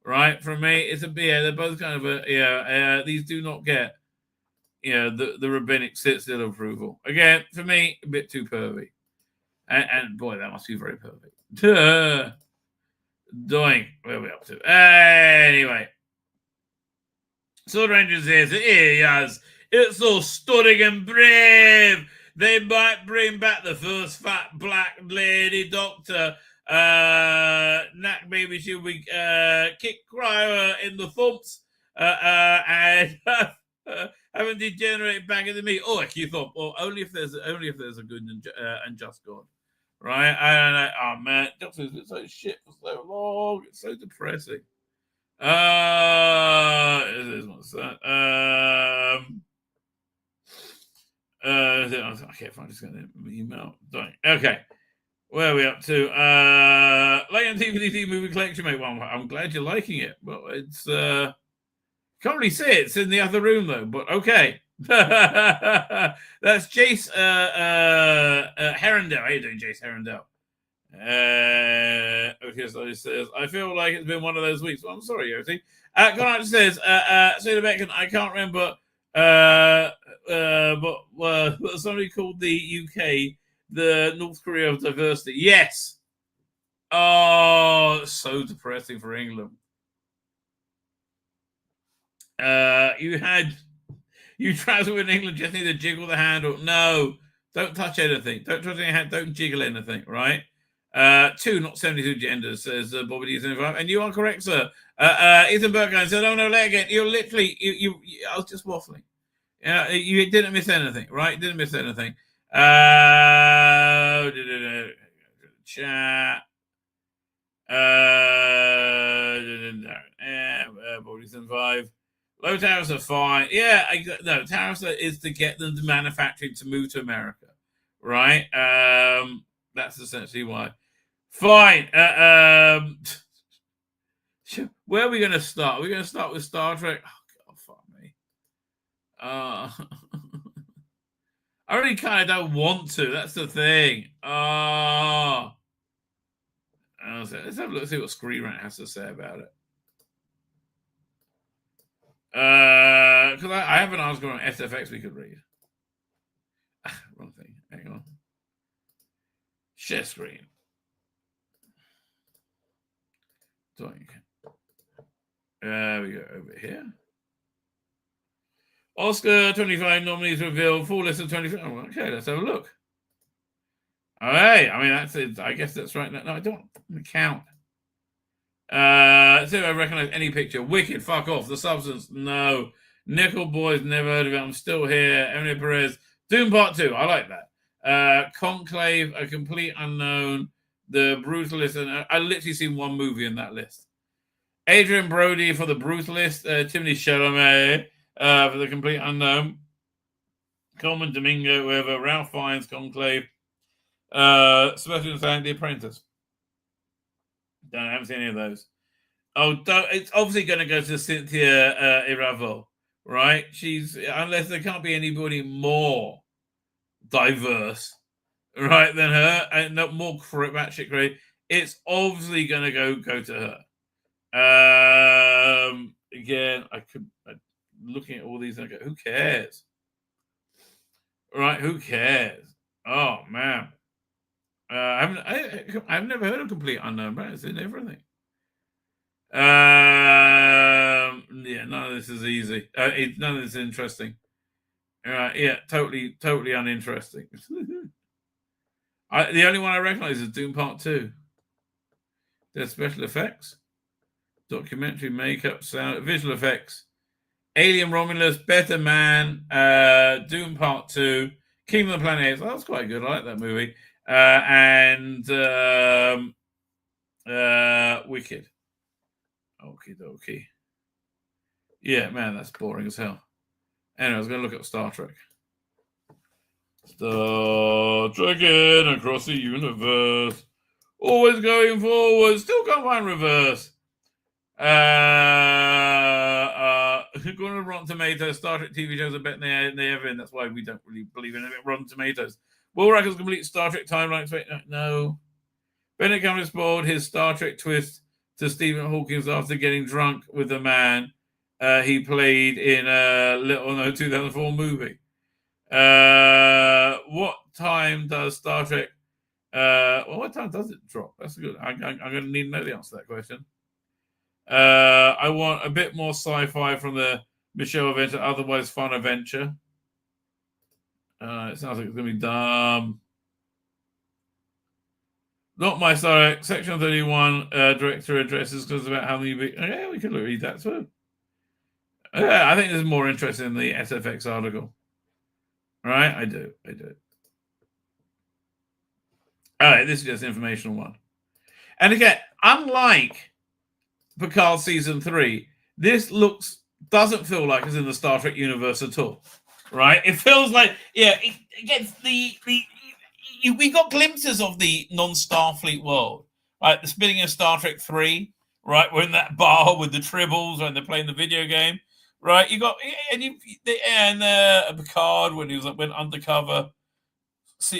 right? For me, it's they're both kind of these do not get, the rabbinic sit-still approval. Again, for me, a bit too pervy. And boy, that must be very pervy. Doing, where are we up to? Anyway. Sword Rangers is, yes, it's so stunning and brave. They might bring back the first fat black lady doctor. Knack maybe she'll be kick Cryer in the thumps and haven't degenerated back into me. Oh, you thought, well, only if there's a good and just God, right? I don't know. Oh man, Doctor's been so shit for so long. It's so depressing. What's that? I can't find. Just going to email. Okay. Where are we up to? Like DVD movie collection, mate. Well, I'm glad you're liking it. Well, it's can't really see it. It's in the other room though. But okay. That's Jace Herondale. How you doing, Jace Herondale? Oti says, I feel like it's been one of those weeks. Well, I'm sorry, Oti. Karney says, Tzvi Lebetkin, I can't remember, but somebody called the UK the North Korea of diversity. Yes. Oh, so depressing for England. You travel in England, just need to jiggle the handle. No, don't touch anything. Don't touch any hand. Don't jiggle anything, right? 2, not 72 genders, says Bobby D. And you are correct, sir. Ethan Burkine said, oh, no, let again. You're literally, I was just waffling. You didn't miss anything, right? Didn't miss anything. Chat. Bobby 5. Low tariffs are fine. Yeah, no, tariffs is to get them to manufacturing to move to America, right? That's essentially why. Fine. Where are we going to start? We're going to start with Star Trek. Oh, God, fuck me. I really kind of don't want to. That's the thing. Let's have a look, see what Screen Rant has to say about it. Because I have an article on SFX we could read. Wrong thing. Hang on. Share screen. There we go. Over here. Oscar 25 nominees revealed. Full list of 25. Oh, okay, let's have a look. All right. I mean, that's it. I guess that's right. No, I don't count. See if I recognize any picture. Wicked, fuck off. The Substance, no. Nickel Boys, never heard of it. I'm still here. Emily Perez, Doom Part 2, I like that. Conclave, A Complete Unknown, The Brutalist, and I literally seen one movie in that list. Adrian Brody for The Brutalist, Timothy Chalamet for The Complete Unknown, Coleman Domingo, whoever, Ralph Fiennes, Conclave, Sebastian Stan, The Apprentice. I haven't seen any of those. It's obviously going to go to Cynthia Erivo, right? Unless there can't be anybody more diverse, right, than her, and not more batshit crazy. It's obviously going to go to her. Again, I'm looking at all these and I go, who cares? Right? Who cares? Oh man. I've never heard of Complete Unknown, but it's in everything. Yeah, none of this is easy. None of this is interesting. Yeah, totally uninteresting. The only one I recognize is Doom Part 2. There's special effects, documentary, makeup, sound, visual effects, Alien Romulus, Better Man, Doom Part 2, Kingdom of the Planet Apes. Oh, that's quite good. I like that movie. And Wicked. Okie dokie. Yeah, man, that's boring as hell. Anyway, I was going to look up Star Trek. Star Trekking across the universe. Always going forward. Still can't find reverse. Going to Rotten Tomatoes. Star Trek TV shows are better than they ever in. That's why we don't really believe in it. Rotten Tomatoes. Will Records complete Star Trek timeline? No. Bennett Cummings spoiled his Star Trek twist to Stephen Hawking after getting drunk with the man he played in a 2004 movie. What time does Star Trek? What time does it drop? That's good. I'm going to need to know the answer to that question. I want a bit more sci-fi from the Michelle Adventure, otherwise fun adventure. It sounds like it's going to be dumb. Not my Star Trek. Section 31 director addresses because about how many... Yeah, we could read that too. Yeah, I think there's more interest in the SFX article. Right? I do. All right, this is just informational one. And again, unlike Picard Season 3, this doesn't feel like it's in the Star Trek universe at all. Right? It feels like, yeah, it gets we got glimpses of the non-Starfleet world. Right? The spinning of Star Trek 3, right? We're in that bar with the tribbles when they're playing the video game. Right? You got Picard when he went undercover,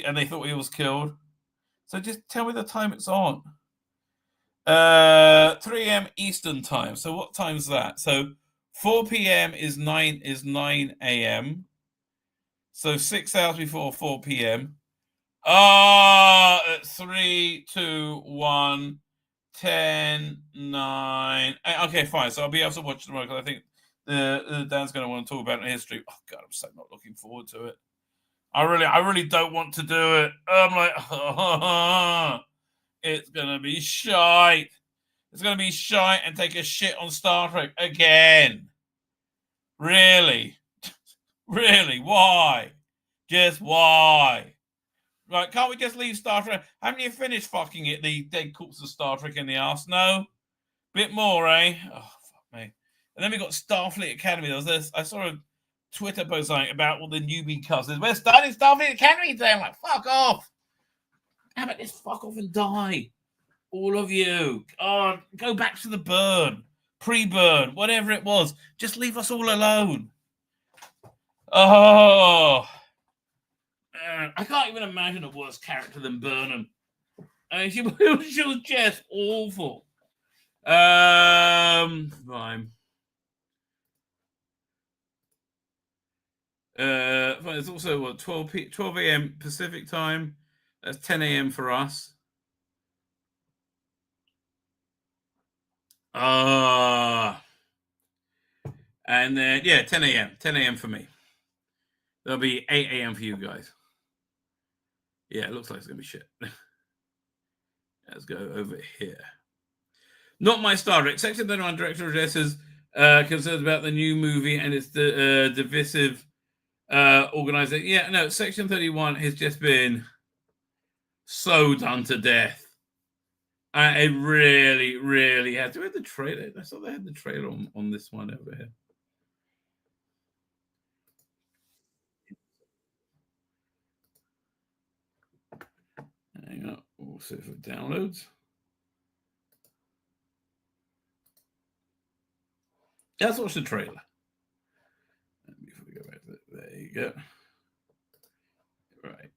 and they thought he was killed. So just tell me the time it's on. 3 a.m. Eastern time. So what time is that? So 4 p.m. is 9 a.m. So 6 hours before 4 p.m. 3, 2, 1, 10, 9. Okay, fine. So I'll be able to watch tomorrow because I think Dan's going to want to talk about it in history. Oh God, I'm so not looking forward to it. I really don't want to do it. I'm like, it's going to be shite. It's going to be shite and take a shit on Star Trek again. Really? Really? Why? Just why? Right, can't we just leave Star Trek? Haven't you finished fucking it, the dead corpse of Star Trek in the arse? No? Bit more, eh? Oh, fuck me. And then we got Starfleet Academy. I saw a Twitter post about all the newbie cousins. We're starting Starfleet Academy today. I'm like, fuck off. How about this fuck off and die? All of you. Oh, go back to the burn. Pre-burn. Whatever it was. Just leave us all alone. Oh. I can't even imagine a worse character than Burnham. She was just awful. Fine. It's also what 12 a.m. Pacific time. That's 10 a.m. for us. And then 10 a.m. 10 a.m. for me. There'll be 8 a.m. for you guys. Yeah, it looks like it's gonna be shit. Let's go over here. Not my Star Trek. Section 31 director addresses concerns about the new movie and its divisive organization. Yeah, no, Section 31 has just been so done to death. It really, really has. Do we have the trailer? I saw they had the trailer on this one over here. Hang on, we'll see if it downloads. Let's watch the trailer. Before we go back to there you go. Right.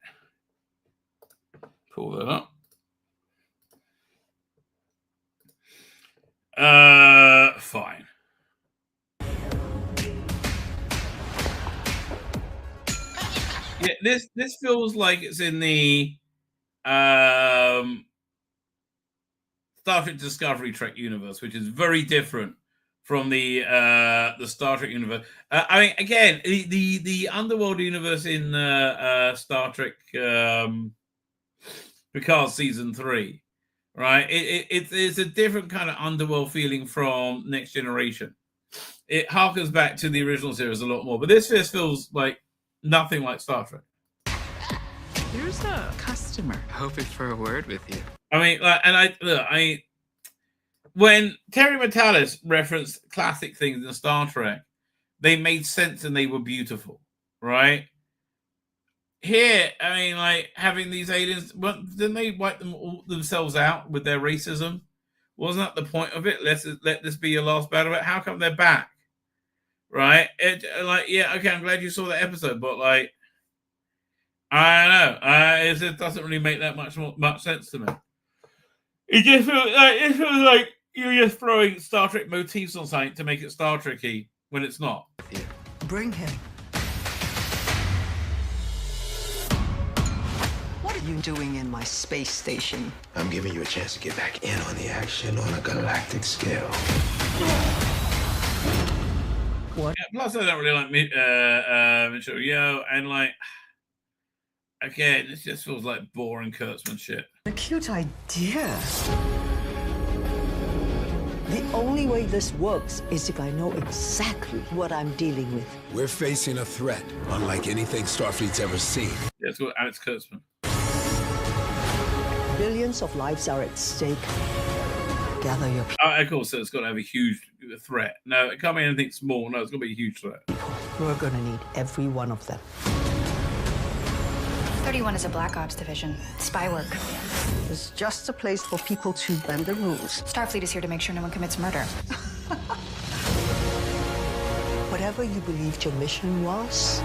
Pull that up. Fine. Yeah, this feels like it's in the Star Trek Discovery Trek universe, which is very different from the Star Trek universe. I mean, again, the underworld universe in Star Trek Picard season 3, right? It's a different kind of underworld feeling from Next Generation. It harkens back to the original series a lot more, but this just feels like nothing like Star Trek. Here's a customer hoping for a word with you. I mean, when Terry Matalas referenced classic things in Star Trek, they made sense and they were beautiful, right? Here, I mean, like having these aliens, didn't they wipe themselves out with their racism? Wasn't that the point of it? Let this be your last battle. How come they're back, right? Okay, I'm glad you saw that episode, but like, I don't know. It doesn't really make that much sense to me. It just feels like you're just throwing Star Trek motifs on something to make it Star Trek-y when it's not. Bring him. What are you doing in my space station? I'm giving you a chance to get back in on the action on a galactic scale. What? Yeah, plus, I don't really like Michelle Yeoh, and like, again, this just feels like boring Kurtzman shit. A cute idea. The only way this works is if I know exactly what I'm dealing with. We're facing a threat unlike anything Starfleet's ever seen. That's what Alex Kurtzman. Billions of lives are at stake. Gather your... Of course, so it's got to have a huge threat. No, it can't be anything small. No, it's got to be a huge threat. We're going to need every one of them. 31 is a Black Ops division. Spy work. It's just a place for people to bend the rules. Starfleet is here to make sure no one commits murder. Whatever you believed your mission was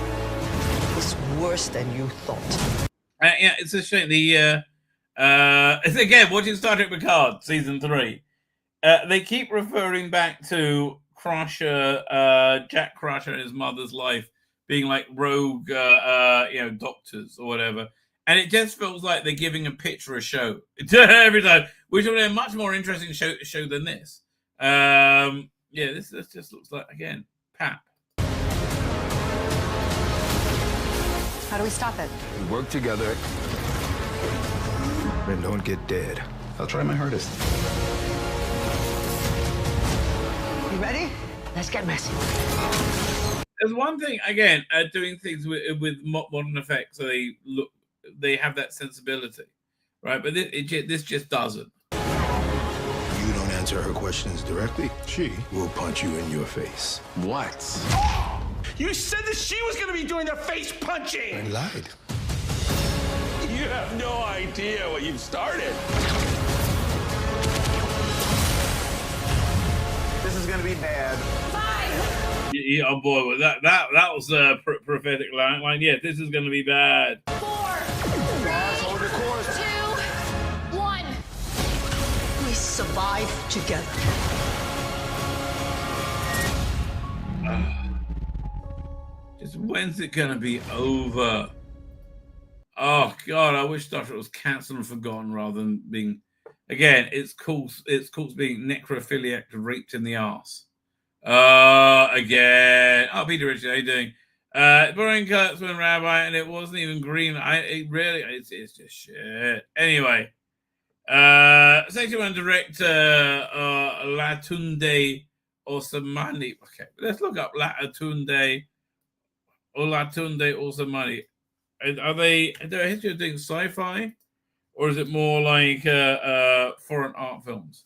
worse than you thought. Yeah, it's a shame. The Again, watching Star Trek Picard season 3, they keep referring back to Crusher, Jack Crusher and his mother's life being like rogue, doctors or whatever. And it just feels like they're giving a picture a show every time, which is a much more interesting show than this. This just looks like, again, pap. How do we stop it? We work together and don't get dead. I'll try my hardest. You ready? Let's get messy. There's one thing, again, doing things with modern effects, so they have that sensibility, right? But this just doesn't. You don't answer her questions directly, she will punch you in your face. What? You said that she was going to be doing the face punching! I lied. You have no idea what you've started. This is going to be bad. Yeah, oh boy, that was a prophetic line. Yeah, this is going to be bad. 4, 3, 2, 1. We survive together. Just when's it going to be over? Oh God, I wish Star Trek was cancelled and forgotten rather than being. Again, it's cool being necrophiliac raped in the arse. Again. Oh, Peter Richard, how you doing? Brian Kurtzman, Rabbi, and it wasn't even green. It's just shit. Anyway, Section 1 director Latunde Osamani. Okay, let's look up Latunde Osamani. Are they a history of doing sci-fi, or is it more like foreign art films?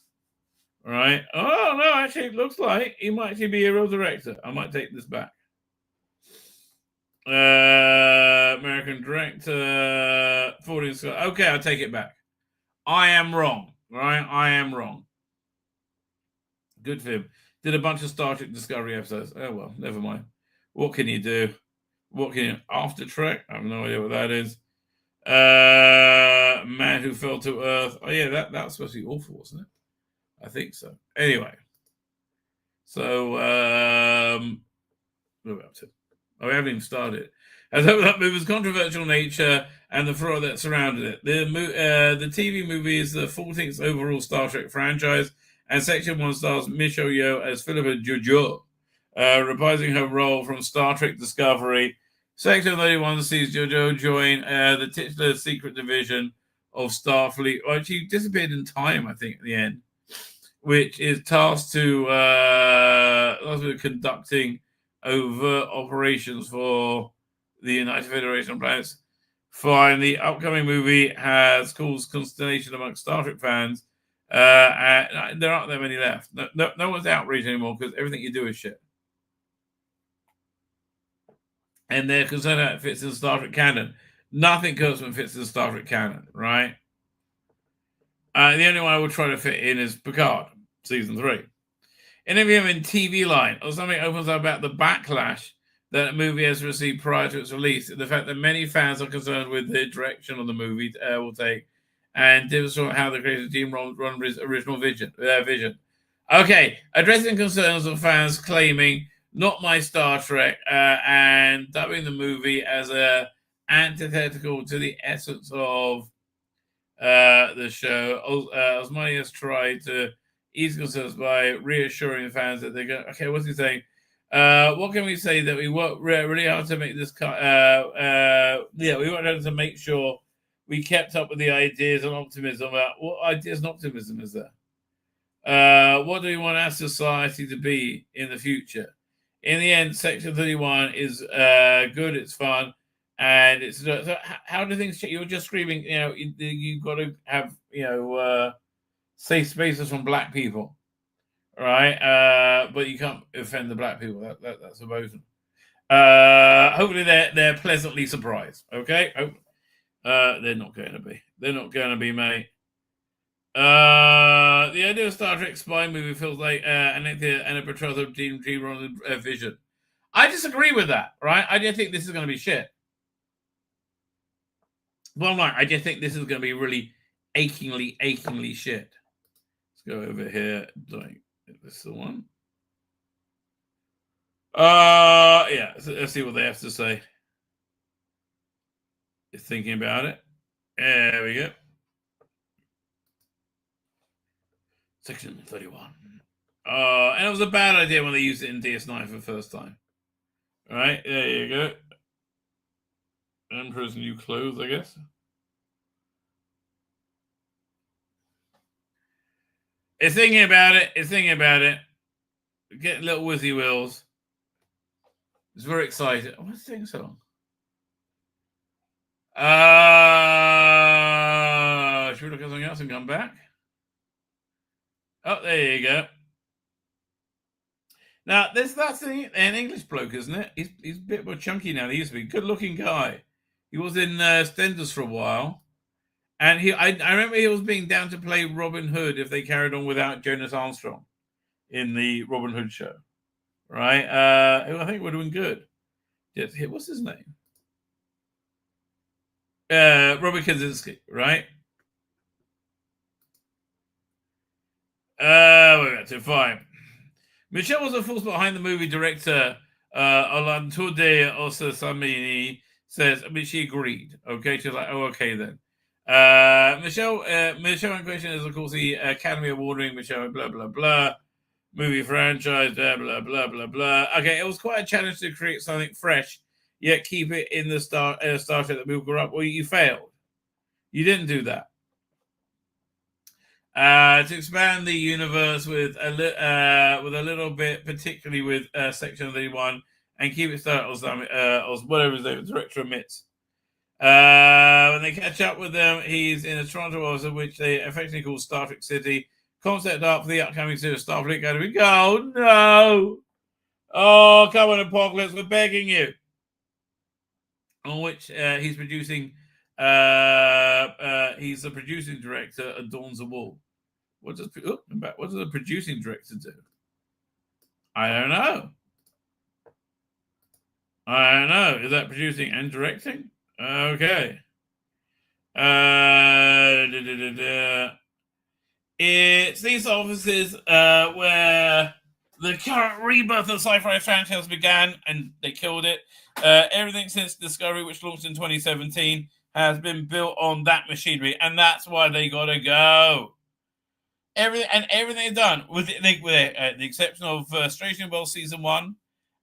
Right? Oh no, actually, it looks like he might actually be a real director. I might take this back. American director, 14 Scott. Okay, I'll take it back. I am wrong. Right? I am wrong. Good for him. Did a bunch of Star Trek Discovery episodes. Oh well, never mind. What can you do? What can you After Trek? I have no idea what that is. Man Who Fell to Earth. Oh yeah, that was supposed to be awful, wasn't it? I think so. Anyway. So what are we up to? Oh, we haven't even started. As that movie's controversial nature and the fraud that surrounded it. The TV movie is the 14th overall Star Trek franchise, and Section 1 stars Michelle Yeoh as Philippa Jojo, reprising her role from Star Trek Discovery. Section 31 sees Jojo join the titular secret division of Starfleet. Well, she disappeared in time, I think, at the end, which is tasked with conducting overt operations for the United Federation of Planets. Fine, the upcoming movie has caused consternation amongst Star Trek fans. And there aren't that many left. No one's outraged anymore because everything you do is shit. And they're concerned that it fits in Star Trek canon. Nothing Kurtzman fits in Star Trek canon, right? The only one I would try to fit in is Picard, season 3. Interview in TV Line, or something opens up about the backlash that the movie has received prior to its release, and the fact that many fans are concerned with the direction of the movie will take, and differs from how the creative team run his original vision. Okay, addressing concerns of fans claiming not my Star Trek, and dubbing the movie as a antithetical to the essence of the show. Osmani has tried to ease concerns by reassuring the fans that they're going. Okay, what's he saying? What can we say? That we work really hard to make this. We worked hard to make sure we kept up with the ideas and optimism. What ideas and optimism is there? What do we want our society to be in the future? In the end, Section 31 is good. It's fun, and it's. So how do things change? You're just screaming. You've got to have safe spaces from black people, right? But you can't offend the black people. That's a bonus. Hopefully they're pleasantly surprised. Okay, they're not going to be. They're not going to be, mate. The idea of Star Trek spy movie feels like and a portrayal of Gene Rodden's vision. I disagree with that, right? I just think this is going to be shit. Well, I just think this is going to be really achingly shit. Let's go over here. Like, this is the one. Yeah. Let's see what they have to say. Thinking about it. There we go. Section 31. And it was a bad idea when they used it in DS9 for the first time. All right, there you go. Emperor's new clothes, I guess. It's thinking about it. Getting little whizzy wheels. It's very excited. What's it saying so long? Should we look at something else and come back? Oh, there you go. Now, that's an English bloke, isn't it? He's a bit more chunky now than he used to be. Good-looking guy. He was in Stenders for a while. And I remember he was being down to play Robin Hood if they carried on without Jonas Armstrong in the Robin Hood show. Right? I think it would have been good. Yes, what's his name? Robert Kaczynski, right? We're at 5. Michelle was a force behind the movie director Olantude Osasamini says, she agreed. Okay, she's like, oh, okay then. Michelle in question is, of course, the Academy Award-winning Michelle, blah, blah, blah. Movie franchise, blah, blah, blah, blah, blah. Okay, it was quite a challenge to create something fresh, yet keep it in the Star Trek that people grew up. Well, you failed. You didn't do that. To expand the universe with a little bit, particularly with Section 31, and keep it started or whatever the director admits. When they catch up with them, he's in a Toronto office, which they affectionately call Star Trek City. Concept art for the upcoming series Starfleet Academy. Go, no! Oh, come on, Apocalypse, we're begging you. On which he's producing. He's the producing director at Dawn's a Wall. What does the producing director do? I don't know. Is that producing and directing? Okay. It's these offices where the current rebirth of the sci-fi franchise began, and they killed it. Everything since Discovery, which launched in 2017, has been built on that machinery, and that's why they gotta go. Everything done with the exception of Station Bell Season 1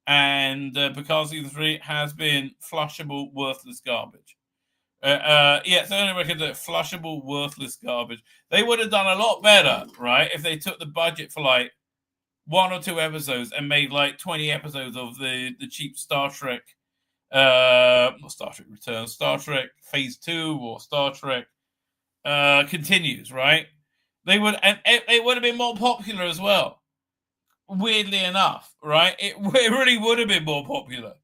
and Picard Season 3 has been flushable, worthless garbage. It's the only record that flushable, worthless garbage. They would have done a lot better, right, if they took the budget for like 1 or 2 episodes and made like 20 episodes of the cheap Star Trek, not Star Trek Returns, Star Trek Phase 2 or Star Trek Continues, right? They would, and it would have been more popular as well. Weirdly enough, right? It really would have been more popular.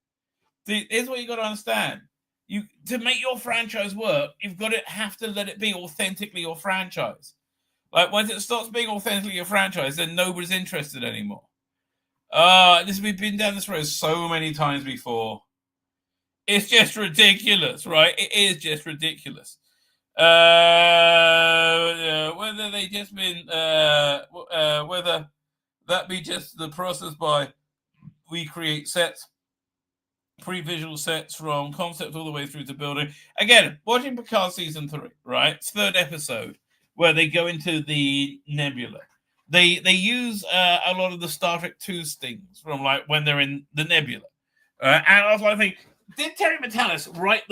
Here's what you got to understand: to make your franchise work, you've got to have to let it be authentically your franchise. Like once it stops being authentically your franchise, then nobody's interested anymore. We've been down this road so many times before. It's just ridiculous, right? It is just ridiculous. Whether they just been whether that be just the process by we create sets, pre-visual sets from concept all the way through to building. Again, watching Picard Season 3, right? It's 3rd episode where they go into the nebula. They use a lot of the Star Trek 2 stings from like when they're in the nebula. And I was like, thinking, did Terry Matalas write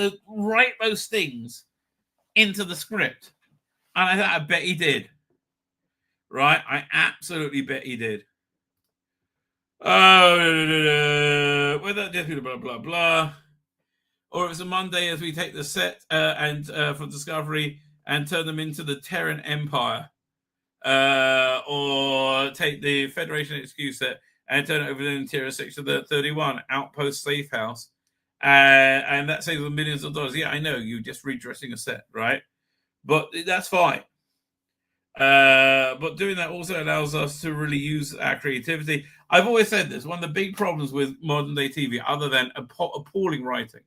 those stings into the script? And I bet he did. Right? I absolutely bet he did. Whether just blah blah blah, or it's a Monday as we take the set and from Discovery and turn them into the Terran Empire, or take the Federation HQ set and turn it over to the interior section of the 31 Outpost Safe House, and that saves them millions of dollars. Yeah, I know, you're just redressing a set, right? But that's fine. But doing that also allows us to really use our creativity. I've always said this, one of the big problems with modern day TV, other than appalling writing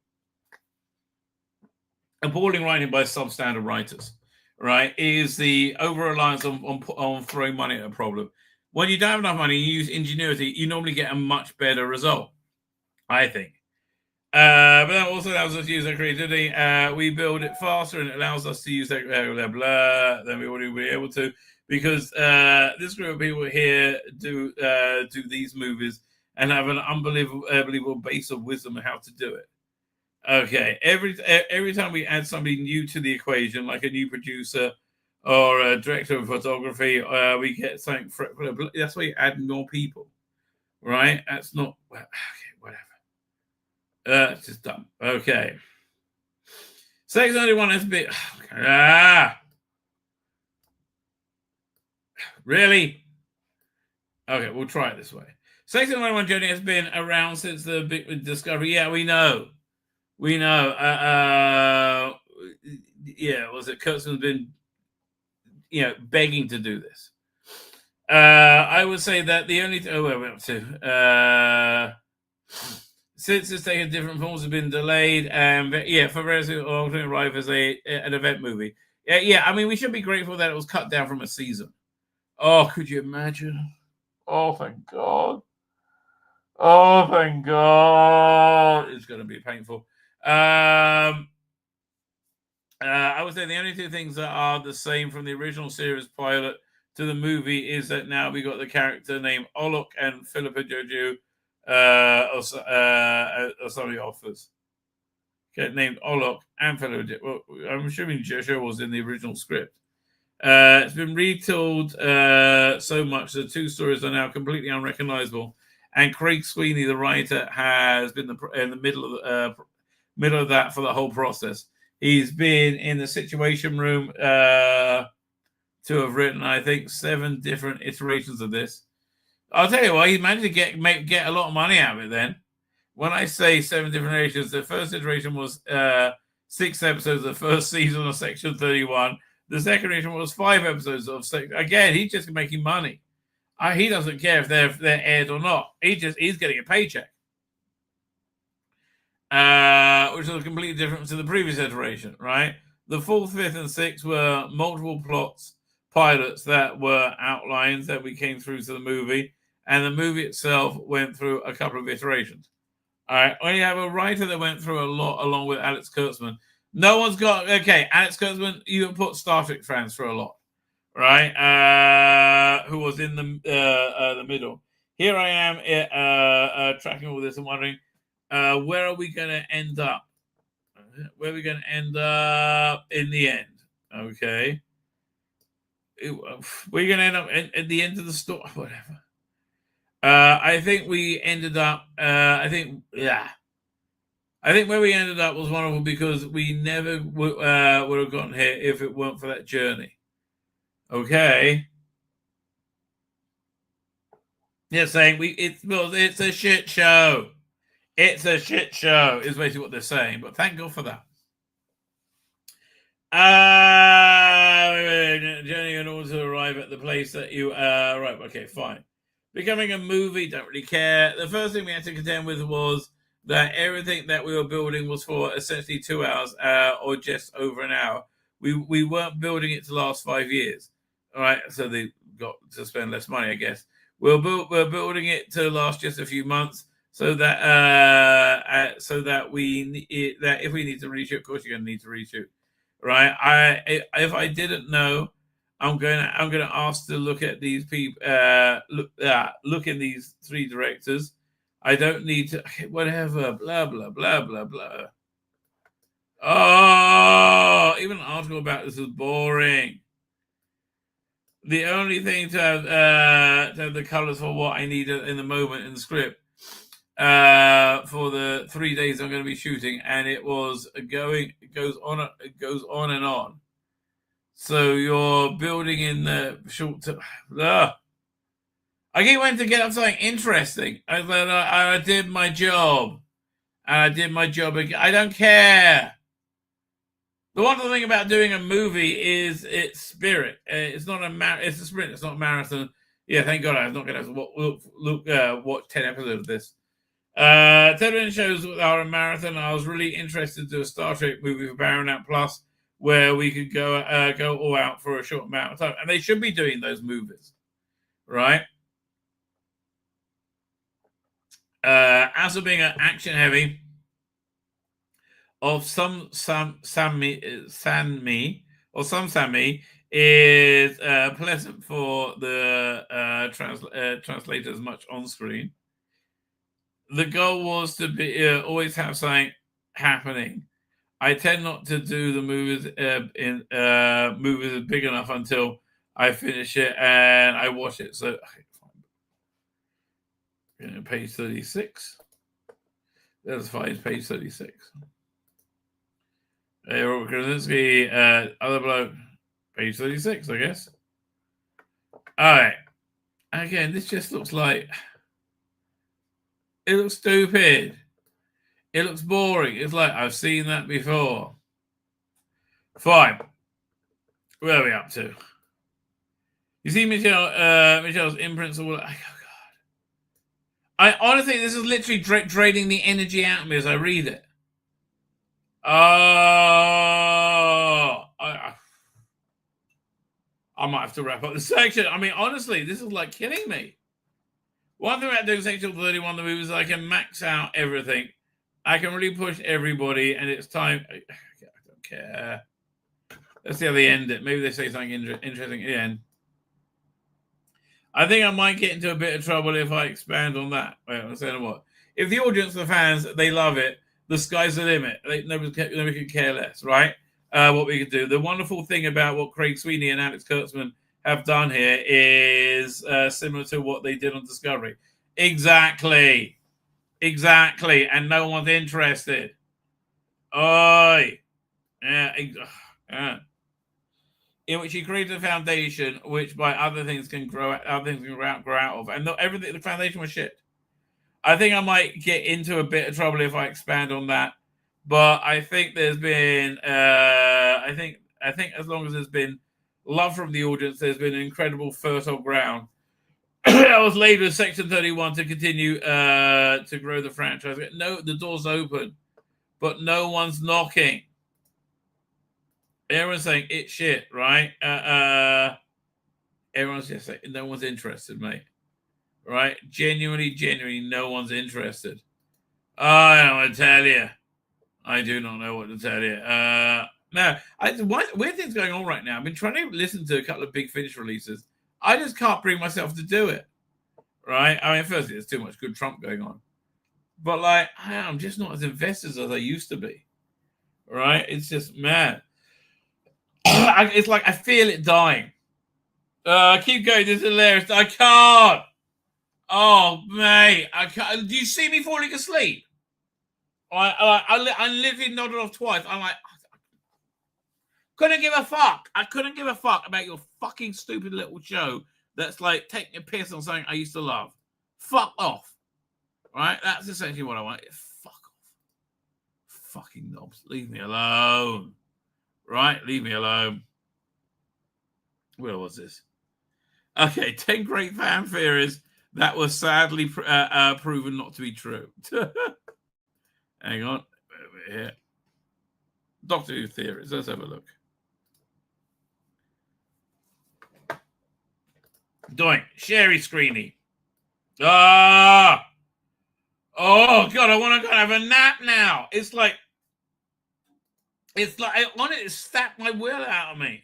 by substandard writers, right, is the over-reliance on throwing money at a problem. When you don't have enough money, you use ingenuity, you normally get a much better result, I think. But that also allows us to use our creativity. We build it faster, and it allows us to use that blah than we would be able to, because this group of people here do these movies and have an unbelievable base of wisdom on how to do it. Okay, every time we add somebody new to the equation, like a new producer or a director of photography, we get something. That's why you add more people, right? That's not okay. Whatever. It's just dumb. Okay. Sex 91 has been. Really? Okay, we'll try it this way. Sex 91 journey has been around since the big discovery. Yeah, we know. We know. Yeah, was it Kurtzman's been, begging to do this? I would say that the only where are we up to? Since it's taken different forms, have been delayed, and for various alternate arrive as an event movie. Yeah. I mean, we should be grateful that it was cut down from a season. Oh, could you imagine? Oh, thank God. Oh, thank God. It's going to be painful. I would say the only two things that are the same from the original series pilot to the movie is that now we got the character named Olok and Philippa Jojo. Or somebody offers. Okay, named Olok and Philippa. Well, I'm assuming Jojo was in the original script. It's been retooled so much that two stories are now completely unrecognizable. And Craig Sweeney, the writer, has been in the middle of that for the whole process. He's been in the Situation Room to have written, I think, 7 different iterations of this. I'll tell you what, he managed to get a lot of money out of it then. When I say 7 different iterations, the first iteration was 6 episodes of the first season of Section 31. The second iteration was 5 episodes of Section. Again, he's just making money. He doesn't care if they're aired or not. He's getting a paycheck. Which was completely different to the previous iteration, right? The 4th, 5th, and 6th were multiple pilots that were outlines that we came through to the movie, and the movie itself went through a couple of iterations. All right, when you have a writer that went through a lot along with Alex Kurtzman, no one's got Alex Kurtzman. You put Star Trek fans through a lot, right? Who was in the middle. Here I am tracking all this and wondering where are we going to end up? Where are we going to end up in the end? Okay. We're going to end up at the end of the story. Whatever. I think we ended up. I think where we ended up was wonderful because we never would have gotten here if it weren't for that journey. Okay. Yeah, saying it's a shit show. It's a shit show is basically what they're saying. But thank God for that. Journey in order to arrive at the place that you right. Okay, fine. Becoming a movie, don't really care. The first thing we had to contend with was that everything that we were building was for essentially 2 hours or just over an hour. We weren't building it to last 5 years. All right, so they got to spend less money, I guess. We're building it to last just a few months, so that that if we need to reshoot, of course you're going to need to reshoot, right? If I didn't know, I'm gonna ask to look at these people, look in these 3 directors. I don't need to whatever, blah blah blah blah blah. Oh, even an article about this is boring. The only thing to have the colors for what I need in the moment in the script for the 3 days I'm going to be shooting, and it goes on and on. So you're building in the short term. I keep wanting to get up something interesting. I did my job, and I did my job again. I don't care. The wonderful thing about doing a movie is its spirit. It's not it's a sprint. It's not a marathon. Yeah, thank God I'm not going to watch 10 episodes of this. Television shows are a marathon. I was really interested to do a Star Trek movie for Paramount Plus, where we could go all out for a short amount of time. And they should be doing those movies, right? As of being an action heavy of some Sami is pleasant for the translators much on screen. The goal was to be always have something happening. I tend not to do the movies movies big enough until I finish it and I watch it. So page 36. That's fine. Page 36. Robert Krasinski, other bloke, page 36, I guess. All right. Again, this just looks like it looks stupid. It looks boring. It's like I've seen that before. Fine. Where are we up to? You see Michelle's imprints all. Oh God. I honestly, this is literally draining the energy out of me as I read it. I might have to wrap up the section. I mean, honestly, this is like killing me. One thing about doing section 31 of the movie is I can max out everything. I can really push everybody, and it's time. I don't care. Let's see how they end it. Maybe they say something interesting at the end. I think I might get into a bit of trouble if I expand on that. Wait, I'm saying what? If the audience, the fans, they love it, the sky's the limit. Nobody could care less, right? What we could do. The wonderful thing about what Craig Sweeney and Alex Kurtzman have done here is similar to what they did on Discovery. Exactly. And no one's interested. Oi. Yeah. In which he created a foundation, which by other things can grow out of. And everything, the foundation was shit. I think I might get into a bit of trouble if I expand on that. But I think there's been, I think as long as there's been love from the audience, there's been incredible fertile ground. I was laid with Section 31 to continue to grow the franchise. No, the door's open, but no one's knocking. Everyone's saying it's shit, right? Everyone's just saying no one's interested, mate. Right? Genuinely, no one's interested. I don't want to tell you. I do not know what to tell you. Weird things going on right now. I've been trying to listen to a couple of Big Finish releases. I just can't bring myself to do it. Right? I mean, firstly, there's too much good Trump going on. But, like, I'm just not as invested as I used to be. Right? It's just mad. It's like I feel it dying. Keep going. This is hilarious. I can't. Oh, mate. I can't. Do you see me falling asleep? I literally nodded off twice. I'm like, couldn't give a fuck. I couldn't give a fuck about your fucking stupid little show that's like taking a piss on something I used to love. Fuck off. Right? That's essentially what I want. Fuck off. Fucking knobs. Leave me alone. Right? Leave me alone. Where was this? Okay, 10 great fan theories that was sadly proven not to be true. Hang on. Over here. Doctor Who theories. Let's have a look. Doink. Sherry Screeny. Oh, God, I want to go have a nap now. It's like I wanted to snap my will out of me.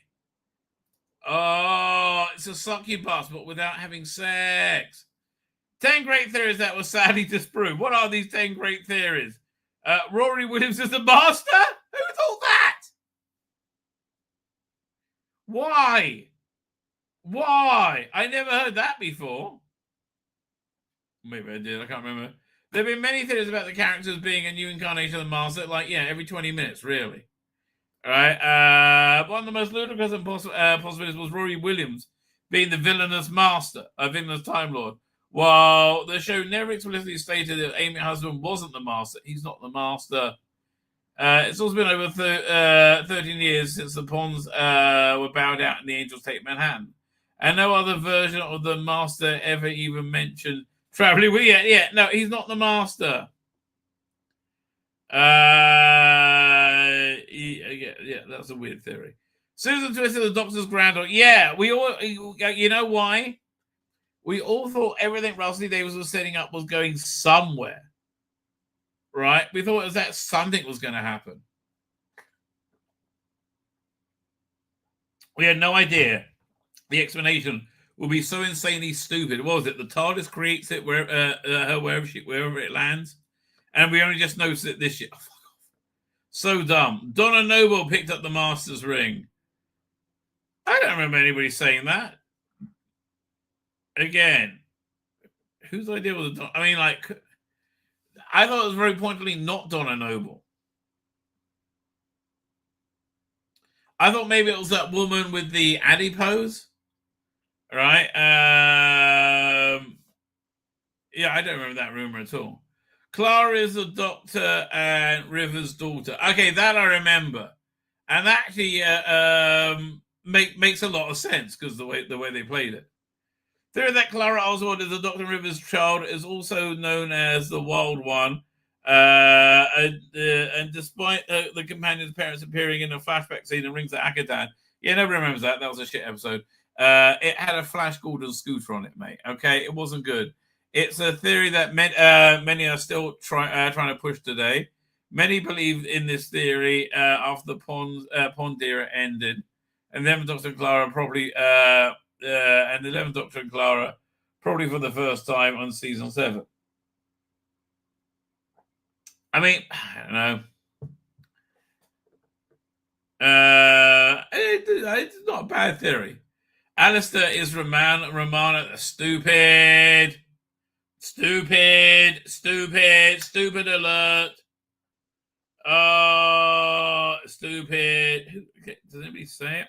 Oh, it's a succubus, but without having sex. 10 great theories that were sadly disproved. What are these 10 great theories? Rory Williams is the master? Who thought that? Why? I never heard that before. Maybe I did. I can't remember. There have been many theories about the characters being a new incarnation of the master. Like, every 20 minutes, really. All right. One of the most ludicrous possibilities was Rory Williams being the villainous master, a villainous Time Lord. While the show never explicitly stated that Amy Husband wasn't the master, he's not the master. It's also been over 13 years since the pawns were bowed out and the angels take Manhattan. And no other version of the master ever even mentioned traveling with you. Yeah, no, he's not the master. Yeah, that's a weird theory. Susan Twister, the Doctor's granddaughter. Yeah, we all. You know why? We all thought everything Russell Davies was setting up was going somewhere, right? We thought it was that something was going to happen. We had no idea the explanation will be so insanely stupid. What was it? The TARDIS creates it wherever it lands, and we only just noticed it this year. Oh, fuck off. So dumb. Donna Noble picked up the Master's ring. I don't remember anybody saying that. Again, whose idea was it? I mean, like, I thought it was very pointedly not Donna Noble. I thought maybe it was that woman with the adipose, right? Yeah, I don't remember that rumor at all. Clara is the Doctor and River's daughter. Okay, that I remember, and that actually makes a lot of sense because the way they played it. Theory that Clara Oswald is the Doctor and River's child is also known as the Wild One. And despite the companion's parents appearing in a flashback scene in Rings of Akadan, yeah, nobody remembers that. That was a shit episode. It had a Flash Gordon scooter on it, mate. Okay, it wasn't good. It's a theory that many are still trying to push today. Many believe in this theory after the Pond era ended, and then Doctor and Clara probably and the 11th Doctor and Clara probably for the first time on season 7. I mean, I don't know. It's not a bad theory. Alistair is Romana. Stupid alert. Stupid. Does anybody say it?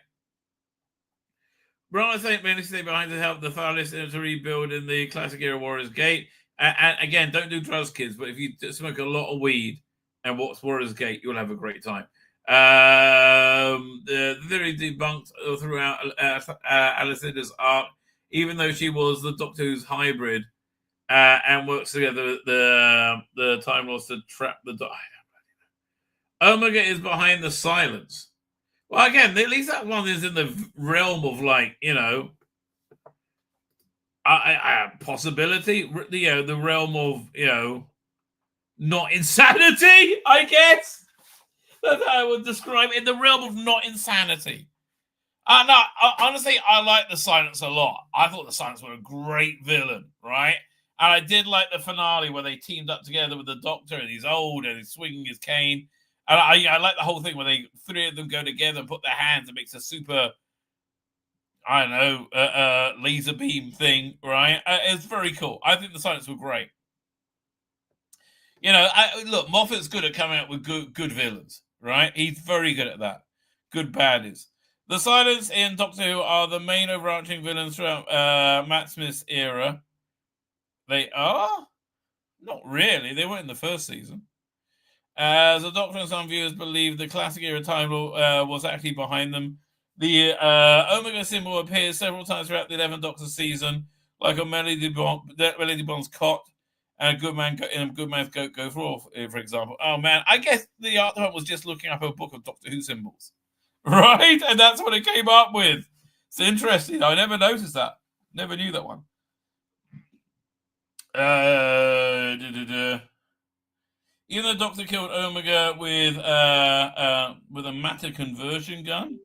Romana Saint managed to stay behind to help the TARDIS to rebuild in the classic era Warriors Gate. And again, don't do drugs, kids, but if you smoke a lot of weed and watch Warriors Gate, you'll have a great time. The theory debunked throughout Alistair's arc, even though she was the Doctor Who's hybrid and works together the Time Lords to trap the Doctor. Omega is behind the silence. Well, again, at least that one is in the realm of, like, you know, possibility, the realm of, you know, not insanity, I guess. That's how I would describe it, in the realm of not insanity. No, honestly, I like the Silence a lot. I thought the Silence were a great villain, right? And I did like the finale where they teamed up together with the Doctor, and he's old and he's swinging his cane. And I like the whole thing where they three of them go together and put their hands and makes a super, I don't know, laser beam thing, right? It's very cool. I think the Silence were great. You know, look, Moffat's good at coming up with good villains, right? He's very good at that. Good baddies. The Silence in Doctor Who are the main overarching villains throughout Matt Smith's era. They are? Not really. They weren't in the first season. As the Doctor and some viewers believe the classic era Time Lord was actually behind them. The Omega symbol appears several times throughout the 11th Doctor season, like on Melody Bond's cot and Good Man's Goat Go for example. Oh man, I guess the art department was just looking up a book of Doctor Who symbols, right? And that's what it came up with. It's interesting. I never noticed that. Never knew that one. Even the Doctor killed Omega with a matter conversion gun.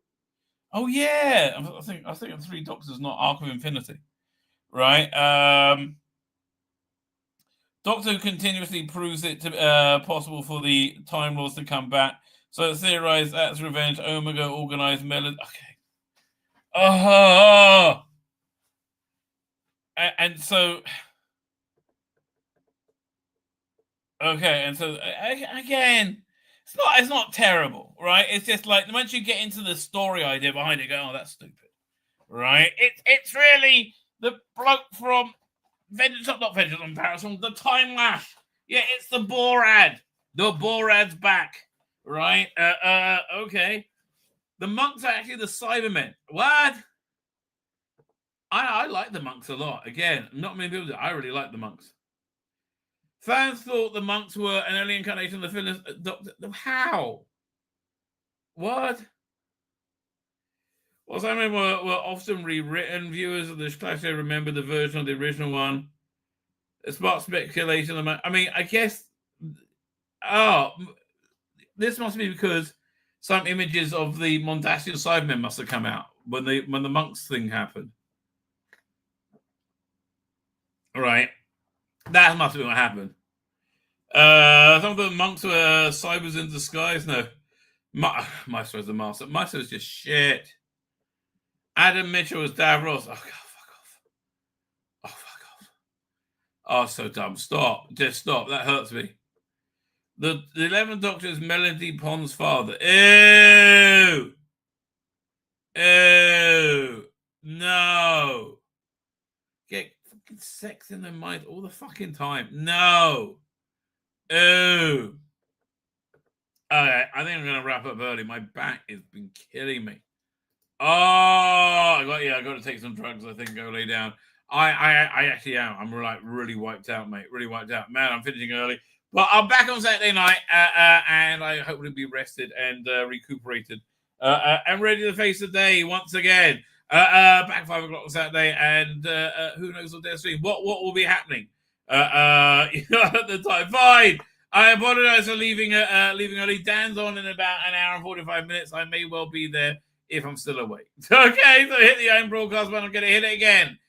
Oh yeah, I think the Three Doctors, not Arc of Infinity, right? Doctor Who continuously proves it to possible for the Time Lords to come back. So it's theorized that's revenge. Omega organized Melody. Okay. And so. Okay, and so again, it's not terrible, right? It's just like once you get into the story idea behind it, go, oh, that's stupid, right? It's really the bloke from not Vengeance on Paris, from the Time Lash. Yeah, it's the Borad. The Borad's back, right? Okay. The monks are actually the Cybermen. What? I like the monks a lot. Again, not many people do. I really like the monks. Fans thought the monks were an early incarnation of the villain Doctor. How? What? Well, some of them were often rewritten. Viewers of the clash remember the version of the original one. It sparked speculation. I mean, I guess. Oh, this must be because some images of the Mondasian Cybermen must have come out when the monks thing happened. All right, that must have been what happened. Some of the monks were cybers in disguise. No, Maestro's the master. Maestro's just shit. Adam Mitchell was Davros. Oh, God, fuck off. Oh, fuck off. Oh, so dumb. Stop. Just stop. That hurts me. The 11th Doctor is Melody Pond's father. Ew. Ew. No. Get fucking sex in their mind all the fucking time. No. Ew. Okay, I think I'm going to wrap up early. My back has been killing me. Oh, I got to take some drugs. I think go lay down. I actually am. I'm like really wiped out, mate. Really wiped out, man. I'm finishing early, but I'm back on Saturday night, and I hope to be rested and recuperated, and ready to face the day once again. Back 5 o'clock on Saturday, and who knows what they're seeing? What will be happening? At the time. Fine. I apologize for leaving early. Dan's on in about an hour and 45 minutes. I may well be there if I'm still awake. Okay, so hit the own broadcast button. I'm going to hit it again.